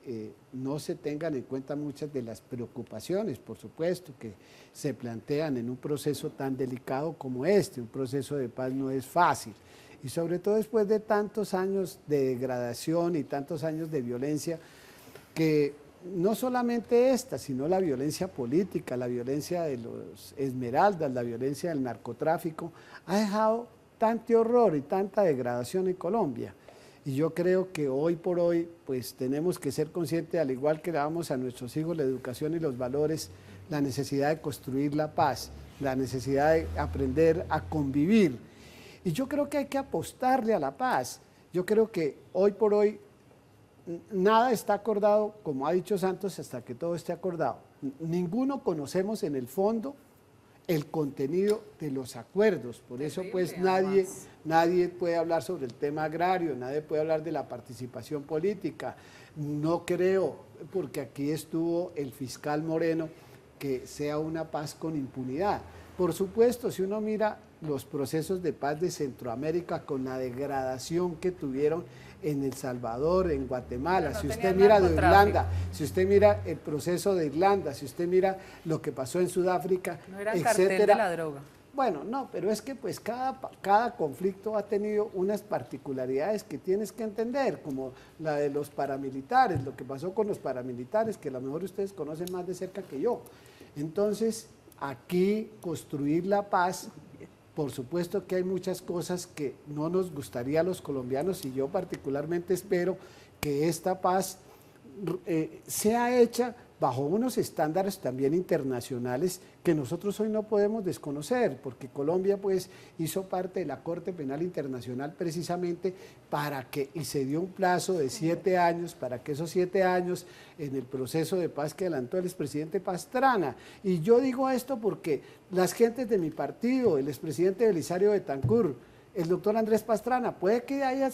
no se tengan en cuenta muchas de las preocupaciones, por supuesto, que se plantean en un proceso tan delicado como este. Un proceso de paz no es fácil, y sobre todo después de tantos años de degradación y tantos años de violencia, que no solamente esta, sino la violencia política, la violencia de los Esmeraldas, la violencia del narcotráfico, ha dejado tanto horror y tanta degradación en Colombia. Y yo creo que hoy por hoy pues tenemos que ser conscientes, al igual que le damos a nuestros hijos la educación y los valores, la necesidad de construir la paz, la necesidad de aprender a convivir. Y yo creo que hay que apostarle a la paz. Yo creo que hoy por hoy nada está acordado, como ha dicho Santos, hasta que todo esté acordado. Ninguno conocemos en el fondo el contenido de los acuerdos, por eso pues nadie puede hablar sobre el tema agrario, nadie puede hablar de la participación política. No creo, porque aquí estuvo el fiscal Moreno, que sea una paz con impunidad. Por supuesto, si uno mira los procesos de paz de Centroamérica con la degradación que tuvieron en El Salvador, en Guatemala, si usted mira de Irlanda, si usted mira el proceso de Irlanda, si usted mira lo que pasó en Sudáfrica, no era el cartel de la droga. Bueno, no, pero es que pues cada conflicto ha tenido unas particularidades que tienes que entender, como la de los paramilitares, lo que pasó con los paramilitares, que a lo mejor ustedes conocen más de cerca que yo. Entonces, aquí construir la paz, por supuesto que hay muchas cosas que no nos gustaría a los colombianos, y yo particularmente espero que esta paz sea hecha bajo unos estándares también internacionales que nosotros hoy no podemos desconocer, porque Colombia pues hizo parte de la Corte Penal Internacional precisamente para que, y se dio un plazo de 7 años, para que esos 7 años en el proceso de paz que adelantó el expresidente Pastrana. Y yo digo esto porque las gentes de mi partido, el expresidente Belisario Betancur, el doctor Andrés Pastrana, puede que haya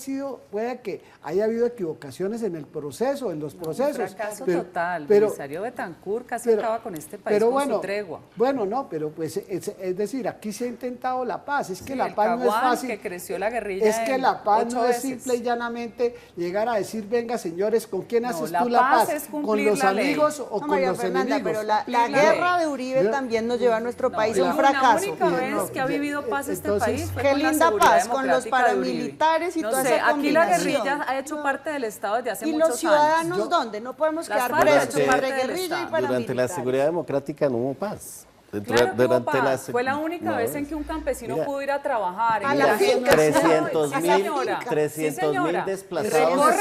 habido equivocaciones en el proceso, en los procesos. Un fracaso total. Belisario Betancur casi acaba con este país con su tregua. Bueno, no, pero pues es decir, aquí se ha intentado la paz, es que la paz no es fácil. Que creció la guerrilla es que la paz no es simple y llanamente llegar a decir, venga señores, ¿con quién haces tú la paz? ¿Con los amigos o con los enemigos? Pero la guerra de Uribe también nos lleva a nuestro país a un fracaso. La única vez que ha vivido paz este país fue qué linda paz con los paramilitares y toda esa combinación. Aquí la guerrilla ha hecho parte del Estado desde hace muchos años. ¿Y los ciudadanos dónde? No podemos quedar presos entre guerrilla y paramilitares. Durante la seguridad democrática no hubo paz. Claro que hubo paz. Fue la única vez en que un campesino pudo ir a trabajar. 300.000 desplazados.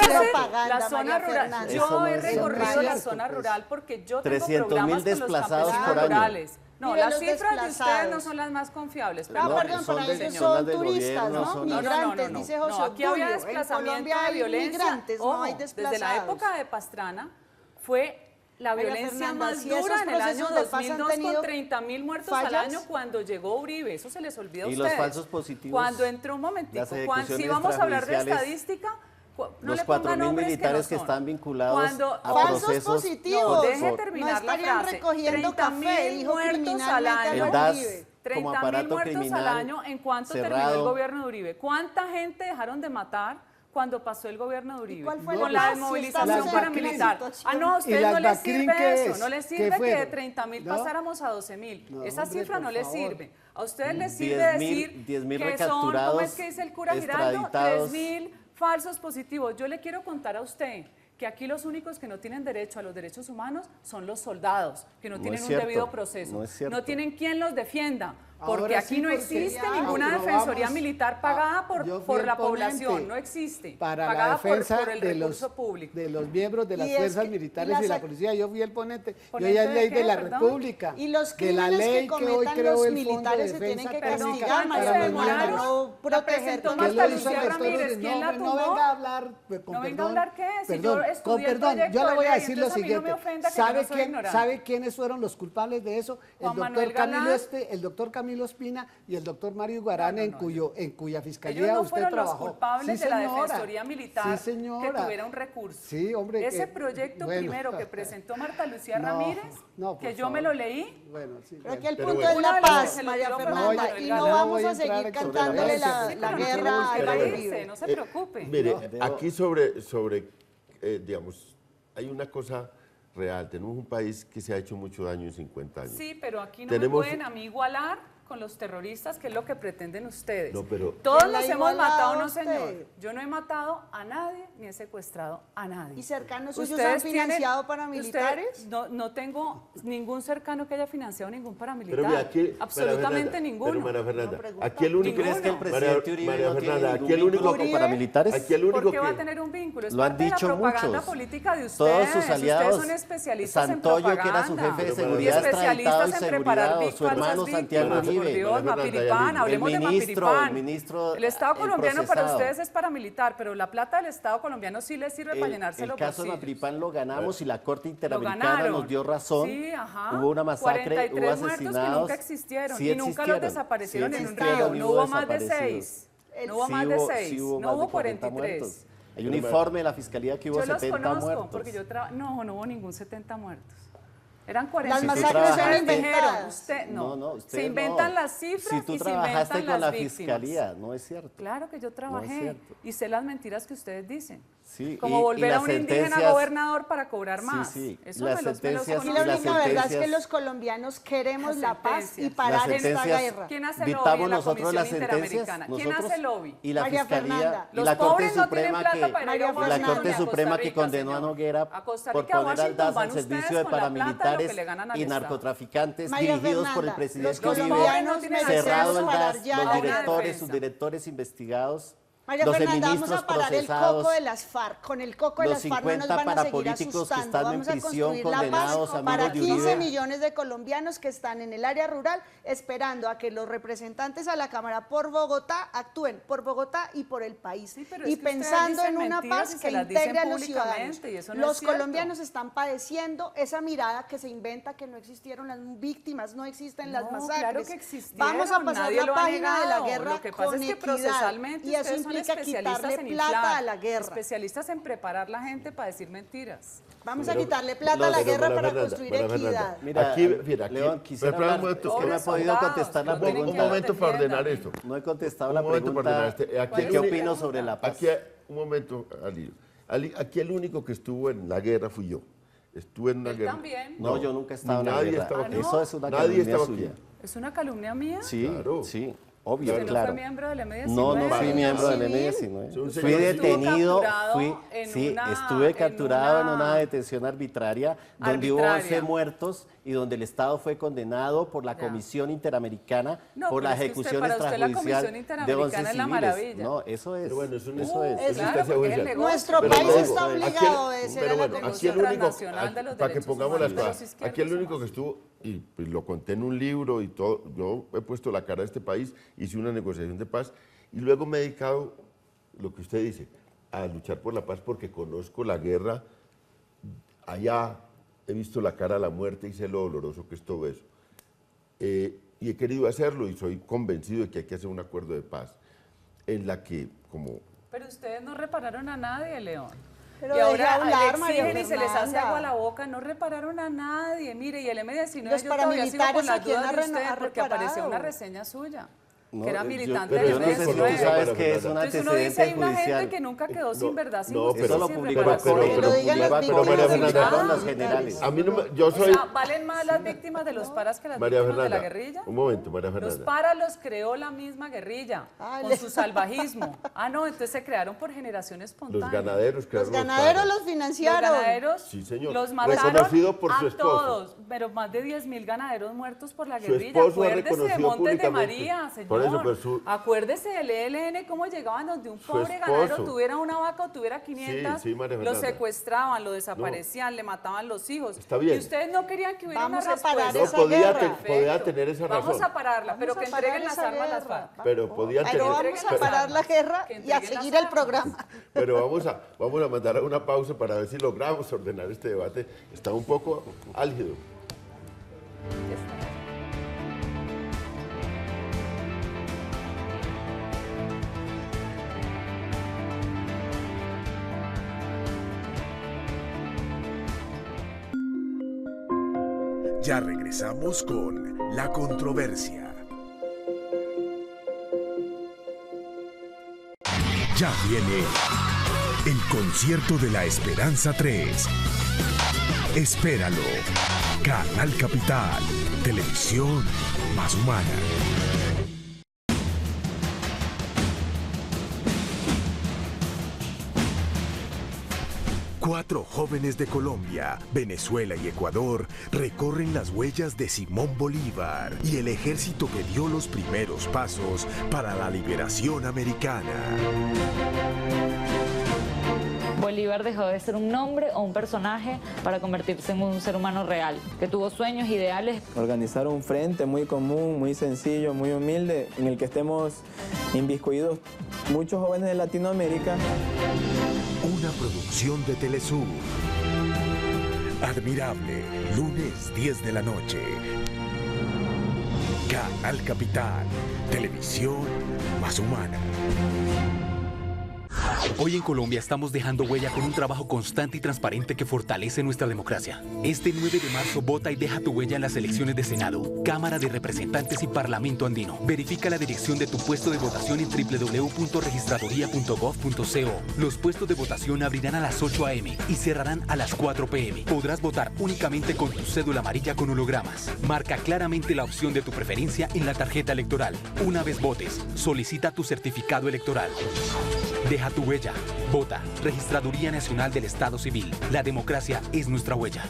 La zona rural. Yo he recorrido la zona rural porque yo tengo programas con los campesinos rurales. No, las cifras de ustedes no son las más confiables. Perdón, para ellos son turistas, ¿no? Migrantes, dice José Obdulio. Aquí había desplazamiento de violencia. Desde la época de Pastrana fue la violencia más dura en el año 2002 con 30.000 muertos al año cuando llegó Uribe. Eso se les olvida a ustedes. Y los falsos positivos. Cuando entró un momentico, si vamos a hablar de estadística, no los 4.000 militares que están vinculados a procesos positivos. Deje terminar la frase. Recogiendo café, dijo criminalmente el DAS como aparato muertos criminal al año en cuanto terminó el gobierno de Uribe. ¿Cuánta gente dejaron de matar cuando pasó el gobierno de Uribe? Con la desmovilización paramilitar. No, a ustedes no les sirve eso. No les sirve que de 30.000 pasáramos a 12.000. Esa cifra no les sirve. A ustedes les sirve decir que son, ¿cómo es que dice el cura Giraldo? 3.000 falsos positivos. Yo le quiero contar a usted que aquí los únicos que no tienen derecho a los derechos humanos son los soldados, que no tienen un debido proceso. No tienen quien los defienda, porque aquí no existe ninguna defensoría militar pagada por la población, no existe, para pagada la defensa por el recurso público. De los miembros de las fuerzas militares y la policía. Yo fui el ponente, yo ya ley de la República, y los de la ley que hoy creó el Fondo de Defensa Técnica para no proteger. Marta Lucía Ramírez, ¿quién la tumbó? No venga a hablar, no venga a hablar qué, si perdón, yo estudié el perdón, yo le voy a decir lo entonces siguiente. No me ofenda que yo no soy ignorante. ¿Sabe quiénes fueron los culpables de eso? El doctor Camilo Espina y el doctor Mario Guarán, en cuya fiscalía ellos no usted fueron trabajó. Los culpables de la Defensoría Militar que tuviera un recurso. Sí, hombre. Ese proyecto primero que presentó Marta Lucía Ramírez, que yo me lo leí. Bueno, sí. Pero aquí el punto es la paz, María Fernanda, y no vamos a seguir cantándole la guerra al Uribe. No se preocupe. Mire, aquí sobre digamos, hay una cosa real. Tenemos un país que se ha hecho mucho daño en 50 años. Sí, pero aquí no me pueden a mí igualar con los terroristas, que es lo que pretenden ustedes. No, pero... Todos los hemos matado, no señor. Yo no he matado a nadie ni he secuestrado a nadie. ¿Y cercanos suyos han financiado paramilitares? No tengo ningún cercano que haya financiado ningún paramilitar. Pero mira, aquí, absolutamente ninguno. Pero María Fernanda, aquí el único... ¿Crees que el presidente Uribe María no Fernanda, tiene aquí el ningún único vínculo con paramilitares? Aquí el único ¿Por qué que... va a tener un vínculo? Es Lo han parte de dicho la propaganda muchos. política de ustedes. Todos sus aliados. Ustedes son especialistas Santoyo, en propaganda. que era su jefe de Y seguridad, especialistas en preparar su hermano Santiago Uribe. Por Dios, Mapiripán, hablemos de Mapiripán. El Estado colombiano para ustedes es paramilitar, pero la plata del Estado colombiano sí les sirve para llenarse los bolsillos. El caso de Mapiripán lo ganamos y la Corte Interamericana nos dio razón. Sí, ajá. Hubo una masacre, 43 hubo asesinados. muertos que nunca existieron sí y nunca los desaparecieron en un río. No hubo más de 6. No hubo más de 6. No hubo 43. Hay un informe de la Fiscalía que hubo 70 muertos. Yo los conozco porque yo no hubo ningún 70 muertos. Eran 40. Las masacres son inventadas. Usted se inventan las cifras si tú y se trabajaste inventan con la las víctimas. Fiscalía, no es cierto. Claro que yo trabajé y sé las mentiras que ustedes dicen. Sí, como volver a un indígena gobernador para cobrar más. Sí, eso las me los y la única verdad es que los colombianos queremos la paz y parar esta guerra. ¿Quién hace el lobby en la Comisión Interamericana? ¿Quién hace el lobby? Y la Fiscalía y los la Corte pobres no tienen plata para ir a la Corte Suprema que condenó a Noguera por poner al DAS al servicio de paramilitares y narcotraficantes dirigidos por el presidente Uribe, cerrado el DAS, los directores, sus directores investigados. María Fernanda, vamos a parar el coco de las FARC. Con el coco de las FARC no nos van a seguir asustando. Vamos a construir la paz para 15 millones de colombianos que están en el área rural esperando a que los representantes a la Cámara por Bogotá actúen por Bogotá y por el país. Y pensando en una paz que integre a los ciudadanos. Los colombianos están padeciendo esa mirada que se inventa que no existieron las víctimas, no existen las masacres. Claro que existieron. Vamos a pasar la página de la guerra con equidad. Y eso implica quitarle plata a la guerra. Especialistas en preparar la gente para decir mentiras. Vamos a quitarle plata a la guerra para construir equidad. Mira, aquí, León, quisiera hablar, es que no he podido contestar la pregunta. Un momento para ordenar esto. No he contestado la pregunta de qué opino sobre la paz. Aquí, un momento, Ali. Aquí el único que estuvo en la guerra fui yo. Estuve en una guerra. También. No, yo nunca he estado en la guerra. Eso es una calumnia suya. ¿Es una calumnia mía? Sí, sí. Obvio, ¿Usted no claro. fue miembro del M19? No fui miembro del M19. Fui detenido, estuve capturado en una detención arbitraria donde hubo 11 muertos y donde el Estado fue condenado por la Comisión Interamericana por la ejecución extrajudicial de 11 civiles. No, eso es. Pero bueno, eso es. Nuestro país está obligado a ser pero bueno, aquí el único, para que pongamos las cosas, aquí el único que estuvo, y pues lo conté en un libro y todo, yo he puesto la cara a este país, hice una negociación de paz y luego me he dedicado, lo que usted dice, a luchar por la paz porque conozco la guerra allá, he visto la cara a la muerte y sé lo doloroso que es todo eso. Y he querido hacerlo y soy convencido de que hay que hacer un acuerdo de paz en la que como... Pero ustedes no repararon a nadie, León. Pero y ahora hablar, exigen y se les hace agua a la boca, no repararon a nadie. Mire, y el M19 los yo todavía sigo con las dudas de usted ha porque apareció una reseña suya. Que era militante del M19. Yo no sé si tú sabes que es un antecedente uno dice, hay una judicial. gente que nunca quedó sin verdad, sin justicia, eso lo sin publicó los generales. A mí no, yo soy... O sea, ¿valen más las víctimas de los paras que las víctimas de la guerrilla? Un momento, María Fernanda. Los paras los creó la misma guerrilla, con su salvajismo. No, entonces se crearon por generación espontánea. Los ganaderos crearon los ganaderos los financiaron. Los ganaderos sí, señor. los mataron reconocido por su esposo. todos, pero más de 10.000 ganaderos muertos por la guerrilla. Acuérdese de Montes de María, señor. Por eso, pero acuérdese del ELN, cómo llegaban donde un pobre ganadero tuviera una vaca o tuviera 500, lo secuestraban, lo desaparecían, le mataban los hijos. Está bien. Y ustedes no querían que hubiera Vamos una respuesta. No, podía tener esa razón. Vamos a pararla, pero que entreguen las armas a las FARC. Pero podía tener... vamos a parar la guerra y a seguir el programa. Pero vamos a mandar a una pausa para ver si logramos ordenar este debate. Está un poco álgido. Ya regresamos con La Controversia. Ya viene el concierto de la Esperanza 3. Espéralo. Canal Capital, televisión más humana. Cuatro jóvenes de Colombia, Venezuela y Ecuador recorren las huellas de Simón Bolívar y el ejército que dio los primeros pasos para la liberación americana. Bolívar dejó de ser un nombre o un personaje para convertirse en un ser humano real, que tuvo sueños, ideales. Organizar un frente muy común, muy sencillo, muy humilde, en el que estemos inmiscuidos muchos jóvenes de Latinoamérica. Una producción de Telesur. Admirable, lunes 10 de la noche. Canal Capital, televisión más humana. Hoy en Colombia estamos dejando huella con un trabajo constante y transparente que fortalece nuestra democracia. Este 9 de marzo vota y deja tu huella en las elecciones de Senado, Cámara de Representantes y Parlamento Andino. Verifica la dirección de tu puesto de votación en www.registraduría.gov.co. Los puestos de votación abrirán a las 8 a.m. y cerrarán a las 4 p.m. Podrás votar únicamente con tu cédula amarilla con hologramas. Marca claramente la opción de tu preferencia en la tarjeta electoral. Una vez votes, solicita tu certificado electoral. Deja tu huella. Vota. Registraduría Nacional del Estado Civil. La democracia es nuestra huella.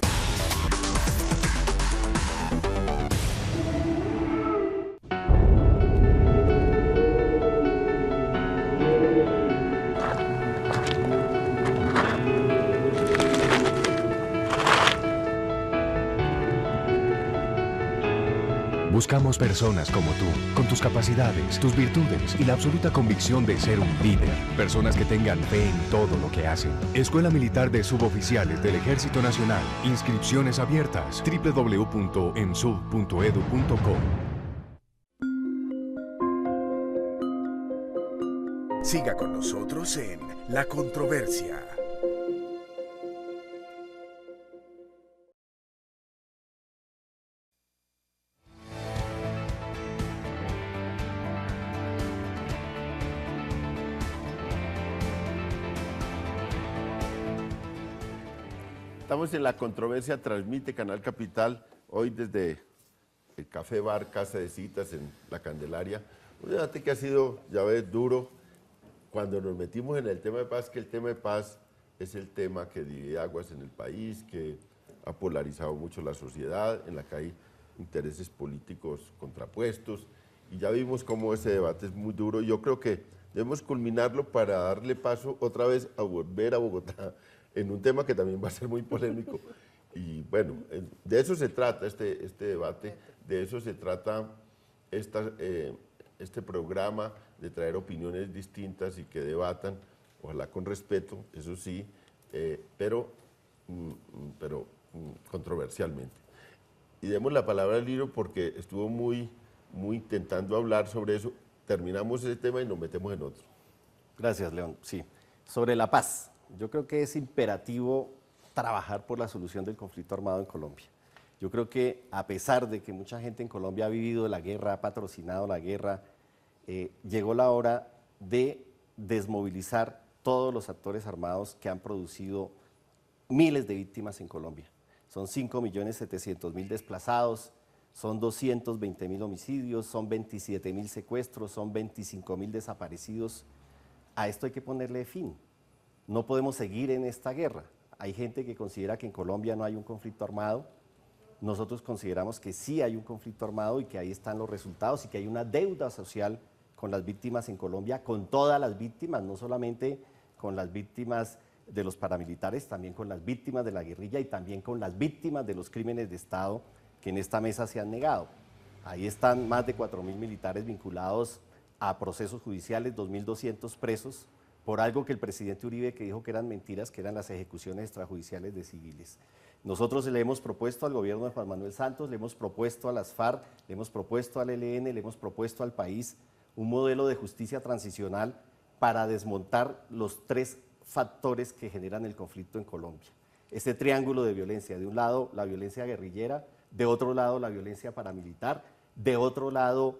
Buscamos personas como tú, con tus capacidades, tus virtudes y la absoluta convicción de ser un líder. Personas que tengan fe en todo lo que hacen. Escuela Militar de Suboficiales del Ejército Nacional. Inscripciones abiertas. www.ensub.edu.co. Siga con nosotros en La Controversia. Estamos en La Controversia, transmite Canal Capital, hoy desde el Café Bar Casa de Citas en La Candelaria. Un debate que ha sido, ya ves, duro cuando nos metimos en el tema de paz, que el tema de paz es el tema que divide aguas en el país, que ha polarizado mucho la sociedad, en la que hay intereses políticos contrapuestos, y ya vimos cómo ese debate es muy duro. Yo creo que debemos culminarlo para darle paso otra vez a volver a Bogotá, en un tema que también va a ser muy polémico. Y bueno, de eso se trata este debate, de eso se trata este programa, de traer opiniones distintas y que debatan, ojalá con respeto, eso sí, pero controversialmente. Y demos la palabra al Liro porque estuvo muy intentando hablar sobre eso. Terminamos ese tema y nos metemos en otro. Gracias, León. Sí, sobre la paz. Yo creo que es imperativo trabajar por la solución del conflicto armado en Colombia. Yo creo que a pesar de que mucha gente en Colombia ha vivido la guerra, ha patrocinado la guerra, llegó la hora de desmovilizar todos los actores armados que han producido miles de víctimas en Colombia. Son 5.700.000 desplazados, son 220.000 homicidios, son 27.000 secuestros, son 25.000 desaparecidos. A esto hay que ponerle fin. No podemos seguir en esta guerra. Hay gente que considera que en Colombia no hay un conflicto armado. Nosotros consideramos que sí hay un conflicto armado y que ahí están los resultados y que hay una deuda social con las víctimas en Colombia, con todas las víctimas, no solamente con las víctimas de los paramilitares, también con las víctimas de la guerrilla y también con las víctimas de los crímenes de Estado que en esta mesa se han negado. Ahí están más de 4.000 militares vinculados a procesos judiciales, 2.200 presos, por algo que el presidente Uribe que dijo que eran mentiras, que eran las ejecuciones extrajudiciales de civiles. Nosotros le hemos propuesto al gobierno de Juan Manuel Santos, le hemos propuesto a las FARC, le hemos propuesto al ELN, le hemos propuesto al país un modelo de justicia transicional para desmontar los tres factores que generan el conflicto en Colombia. Este triángulo de violencia, de un lado la violencia guerrillera, de otro lado la violencia paramilitar, de otro lado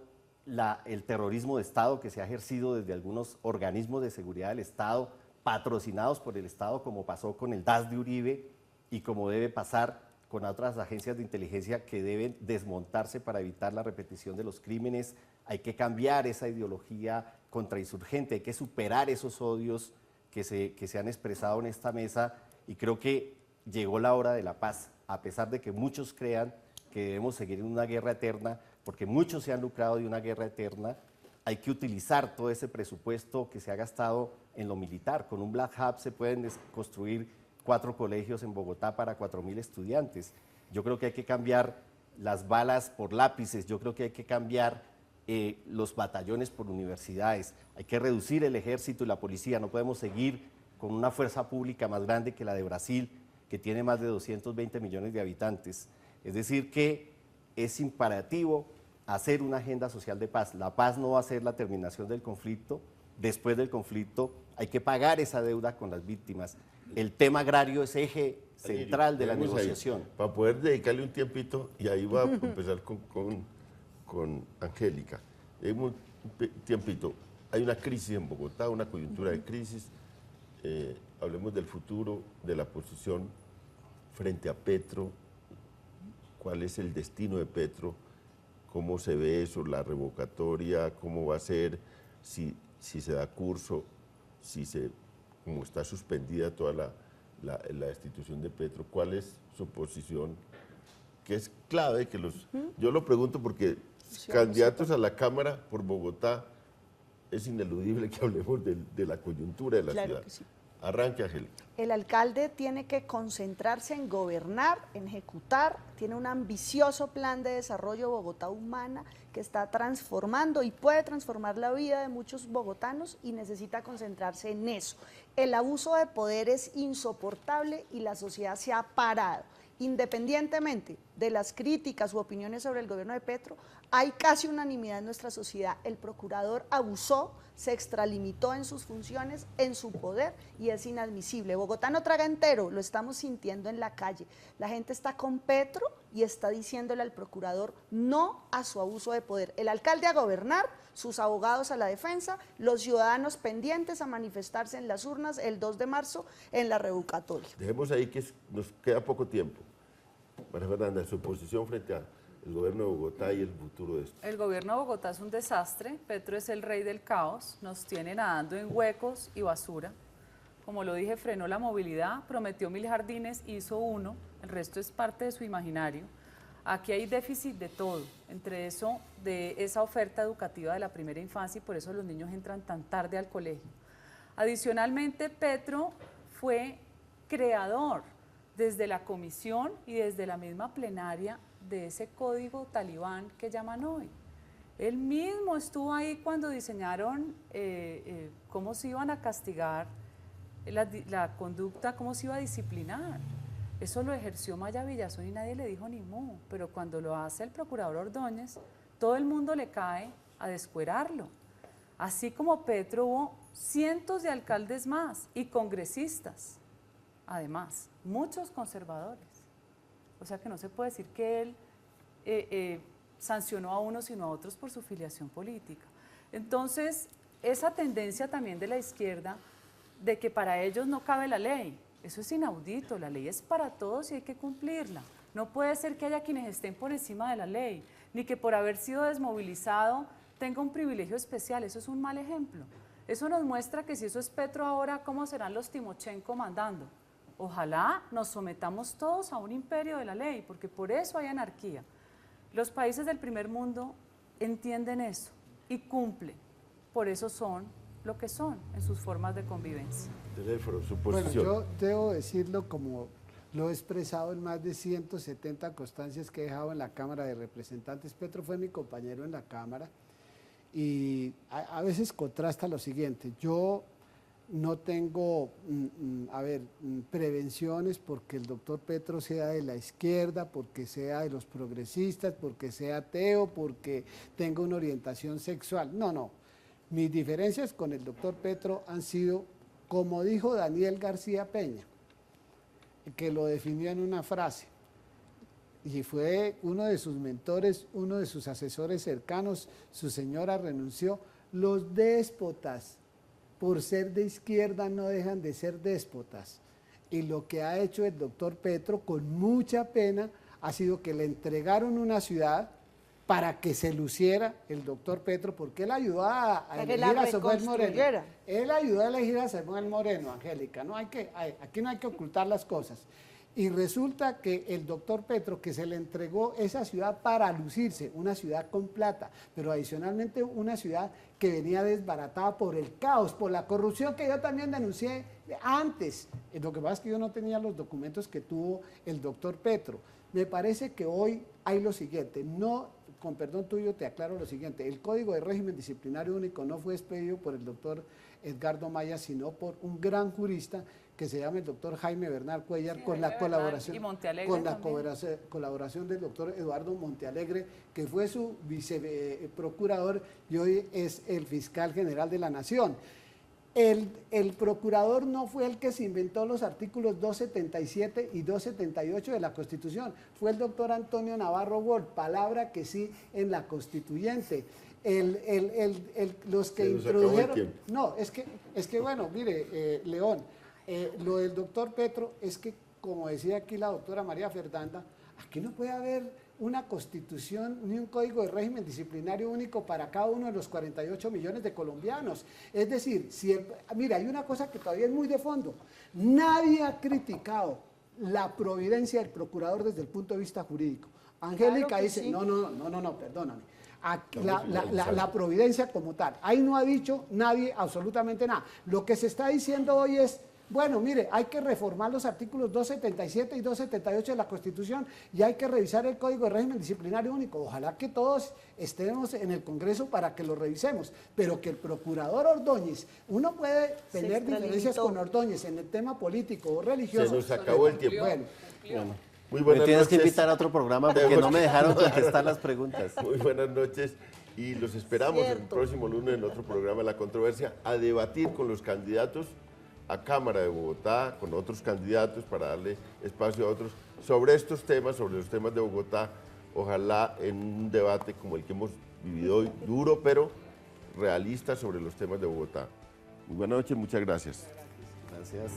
el terrorismo de Estado que se ha ejercido desde algunos organismos de seguridad del Estado, patrocinados por el Estado, como pasó con el DAS de Uribe, y como debe pasar con otras agencias de inteligencia que deben desmontarse para evitar la repetición de los crímenes. Hay que cambiar esa ideología contrainsurgente, hay que superar esos odios que se han expresado en esta mesa, y creo que llegó la hora de la paz, a pesar de que muchos crean que debemos seguir en una guerra eterna, porque muchos se han lucrado de una guerra eterna. Hay que utilizar todo ese presupuesto que se ha gastado en lo militar. Con un Black Hub se pueden construir 4 colegios en Bogotá para 4.000 estudiantes. Yo creo que hay que cambiar las balas por lápices, yo creo que hay que cambiar los batallones por universidades, hay que reducir el ejército y la policía, no podemos seguir con una fuerza pública más grande que la de Brasil, que tiene más de 220 millones de habitantes. Es decir, que es imperativo hacer una agenda social de paz. La paz no va a ser la terminación del conflicto. Después del conflicto hay que pagar esa deuda con las víctimas. El tema agrario es eje central de la negociación. Ahí, para poder dedicarle un tiempito, y ahí va a empezar con Angélica. Un tiempito. Hay una crisis en Bogotá, una coyuntura de crisis. Hablemos del futuro, de la posición frente a Petro. ¿Cuál es el destino de Petro? ¿Cómo se ve eso? La revocatoria, ¿cómo va a ser? Si se da curso, como está suspendida toda la destitución de Petro, ¿cuál es su posición? Que es clave que yo lo pregunto porque candidatos a la Cámara por Bogotá, es ineludible que hablemos de la coyuntura de la ciudad. Que sí. Arranque, Angélica. El alcalde tiene que concentrarse en gobernar, en ejecutar, tiene un ambicioso plan de desarrollo Bogotá Humana que está transformando y puede transformar la vida de muchos bogotanos y necesita concentrarse en eso. El abuso de poder es insoportable y la sociedad se ha parado. Independientemente de las críticas u opiniones sobre el gobierno de Petro, hay casi unanimidad en nuestra sociedad. El procurador abusó, se extralimitó en sus funciones, en su poder, y es inadmisible. Bogotá no traga entero, lo estamos sintiendo en la calle. La gente está con Petro y está diciéndole al procurador no a su abuso de poder. El alcalde a gobernar, sus abogados a la defensa, los ciudadanos pendientes a manifestarse en las urnas el 2 de marzo en la revocatoria. Dejemos ahí que nos queda poco tiempo. María Fernanda, su posición frente al gobierno de Bogotá y el futuro de esto. El gobierno de Bogotá es un desastre, Petro es el rey del caos, nos tiene nadando en huecos y basura. Como lo dije, frenó la movilidad, prometió 1000 jardines, hizo 1, el resto es parte de su imaginario. Aquí hay déficit de todo, entre eso, de esa oferta educativa de la primera infancia, y por eso los niños entran tan tarde al colegio. Adicionalmente, Petro fue creador desde la comisión y desde la misma plenaria de ese código talibán que llaman hoy. Él mismo estuvo ahí cuando diseñaron cómo se iban a castigar la conducta, cómo se iba a disciplinar. Eso lo ejerció Maya Villazón y nadie le dijo ni mu, pero cuando lo hace el procurador Ordóñez, todo el mundo le cae a descuerarlo. Así como Petro, hubo cientos de alcaldes más y congresistas, además, muchos conservadores. O sea que no se puede decir que él sancionó a unos sino a otros por su filiación política. Entonces, esa tendencia también de la izquierda de que para ellos no cabe la ley, eso es inaudito, la ley es para todos y hay que cumplirla. No puede ser que haya quienes estén por encima de la ley, ni que por haber sido desmovilizado tenga un privilegio especial, eso es un mal ejemplo. Eso nos muestra que si eso es Petro ahora, ¿cómo serán los Timochenko mandando? Ojalá nos sometamos todos a un imperio de la ley, porque por eso hay anarquía. Los países del primer mundo entienden eso y cumplen, por eso son lo que son en sus formas de convivencia. Su posición. Bueno, yo debo decirlo como lo he expresado en más de 170 constancias que he dejado en la Cámara de Representantes. Petro fue mi compañero en la Cámara y a veces contrasta lo siguiente. Yo no tengo, prevenciones porque el doctor Petro sea de la izquierda, porque sea de los progresistas, porque sea ateo, porque tenga una orientación sexual. No. Mis diferencias con el doctor Petro han sido, como dijo Daniel García Peña, que lo definió en una frase, y fue uno de sus mentores, uno de sus asesores cercanos, su señora renunció. Los déspotas, por ser de izquierda, no dejan de ser déspotas. y lo que ha hecho el doctor Petro con mucha pena ha sido que le entregaron una ciudad para que se luciera el doctor Petro, porque él ayudó a elegir a Samuel Moreno. Él ayudó a elegir a Samuel Moreno, Angélica, aquí no hay que ocultar las cosas. Y resulta que el doctor Petro, que se le entregó esa ciudad para lucirse, una ciudad con plata, pero adicionalmente una ciudad que venía desbaratada por el caos, por la corrupción que yo también denuncié antes. Lo que pasa es que yo no tenía los documentos que tuvo el doctor Petro. Me parece que hoy hay lo siguiente, con perdón tuyo te aclaro lo siguiente, el Código de Régimen Disciplinario Único no fue expedido por el doctor Edgardo Maya, sino por un gran jurista que se llama el doctor Jaime Bernal Cuellar, con la colaboración del doctor Eduardo Montealegre, que fue su viceprocurador y hoy es el fiscal general de la Nación. El procurador no fue el que se inventó los artículos 277 y 278 de la Constitución, fue el doctor Antonio Navarro Wolf, palabra que sí en la constituyente. Los que introdujeron... No, es que bueno, mire, León, lo del doctor Petro es que, como decía aquí la doctora María Fernanda, aquí no puede haber una constitución ni un código de régimen disciplinario único para cada uno de los 48 millones de colombianos. Es decir, mira, hay una cosa que todavía es muy de fondo. Nadie ha criticado la providencia del procurador desde el punto de vista jurídico. Angélica claro dice, sí. No, perdóname. La providencia como tal. Ahí no ha dicho nadie absolutamente nada. Lo que se está diciendo hoy es, bueno, mire, hay que reformar los artículos 277 y 278 de la Constitución y hay que revisar el Código de Régimen Disciplinario Único. Ojalá que todos estemos en el Congreso para que lo revisemos, pero que el procurador Ordóñez, uno puede tener diferencias con Ordóñez en el tema político o religioso. Se nos acabó el tiempo. Bueno. Muy buenas noches. Tienes que invitar a otro programa porque no me dejaron contestar las preguntas. Muy buenas noches y los esperamos el próximo lunes en otro programa de La Controversia a debatir con los candidatos a Cámara de Bogotá, con otros candidatos para darle espacio a otros sobre estos temas, sobre los temas de Bogotá, ojalá en un debate como el que hemos vivido hoy, duro pero realista sobre los temas de Bogotá. Muy buenas noches, muchas gracias. Gracias.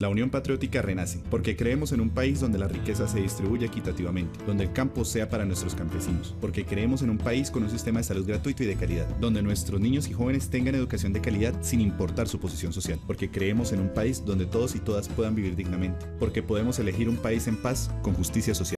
La Unión Patriótica renace, porque creemos en un país donde la riqueza se distribuye equitativamente, donde el campo sea para nuestros campesinos, porque creemos en un país con un sistema de salud gratuito y de calidad, donde nuestros niños y jóvenes tengan educación de calidad sin importar su posición social, porque creemos en un país donde todos y todas puedan vivir dignamente, porque podemos elegir un país en paz con justicia social.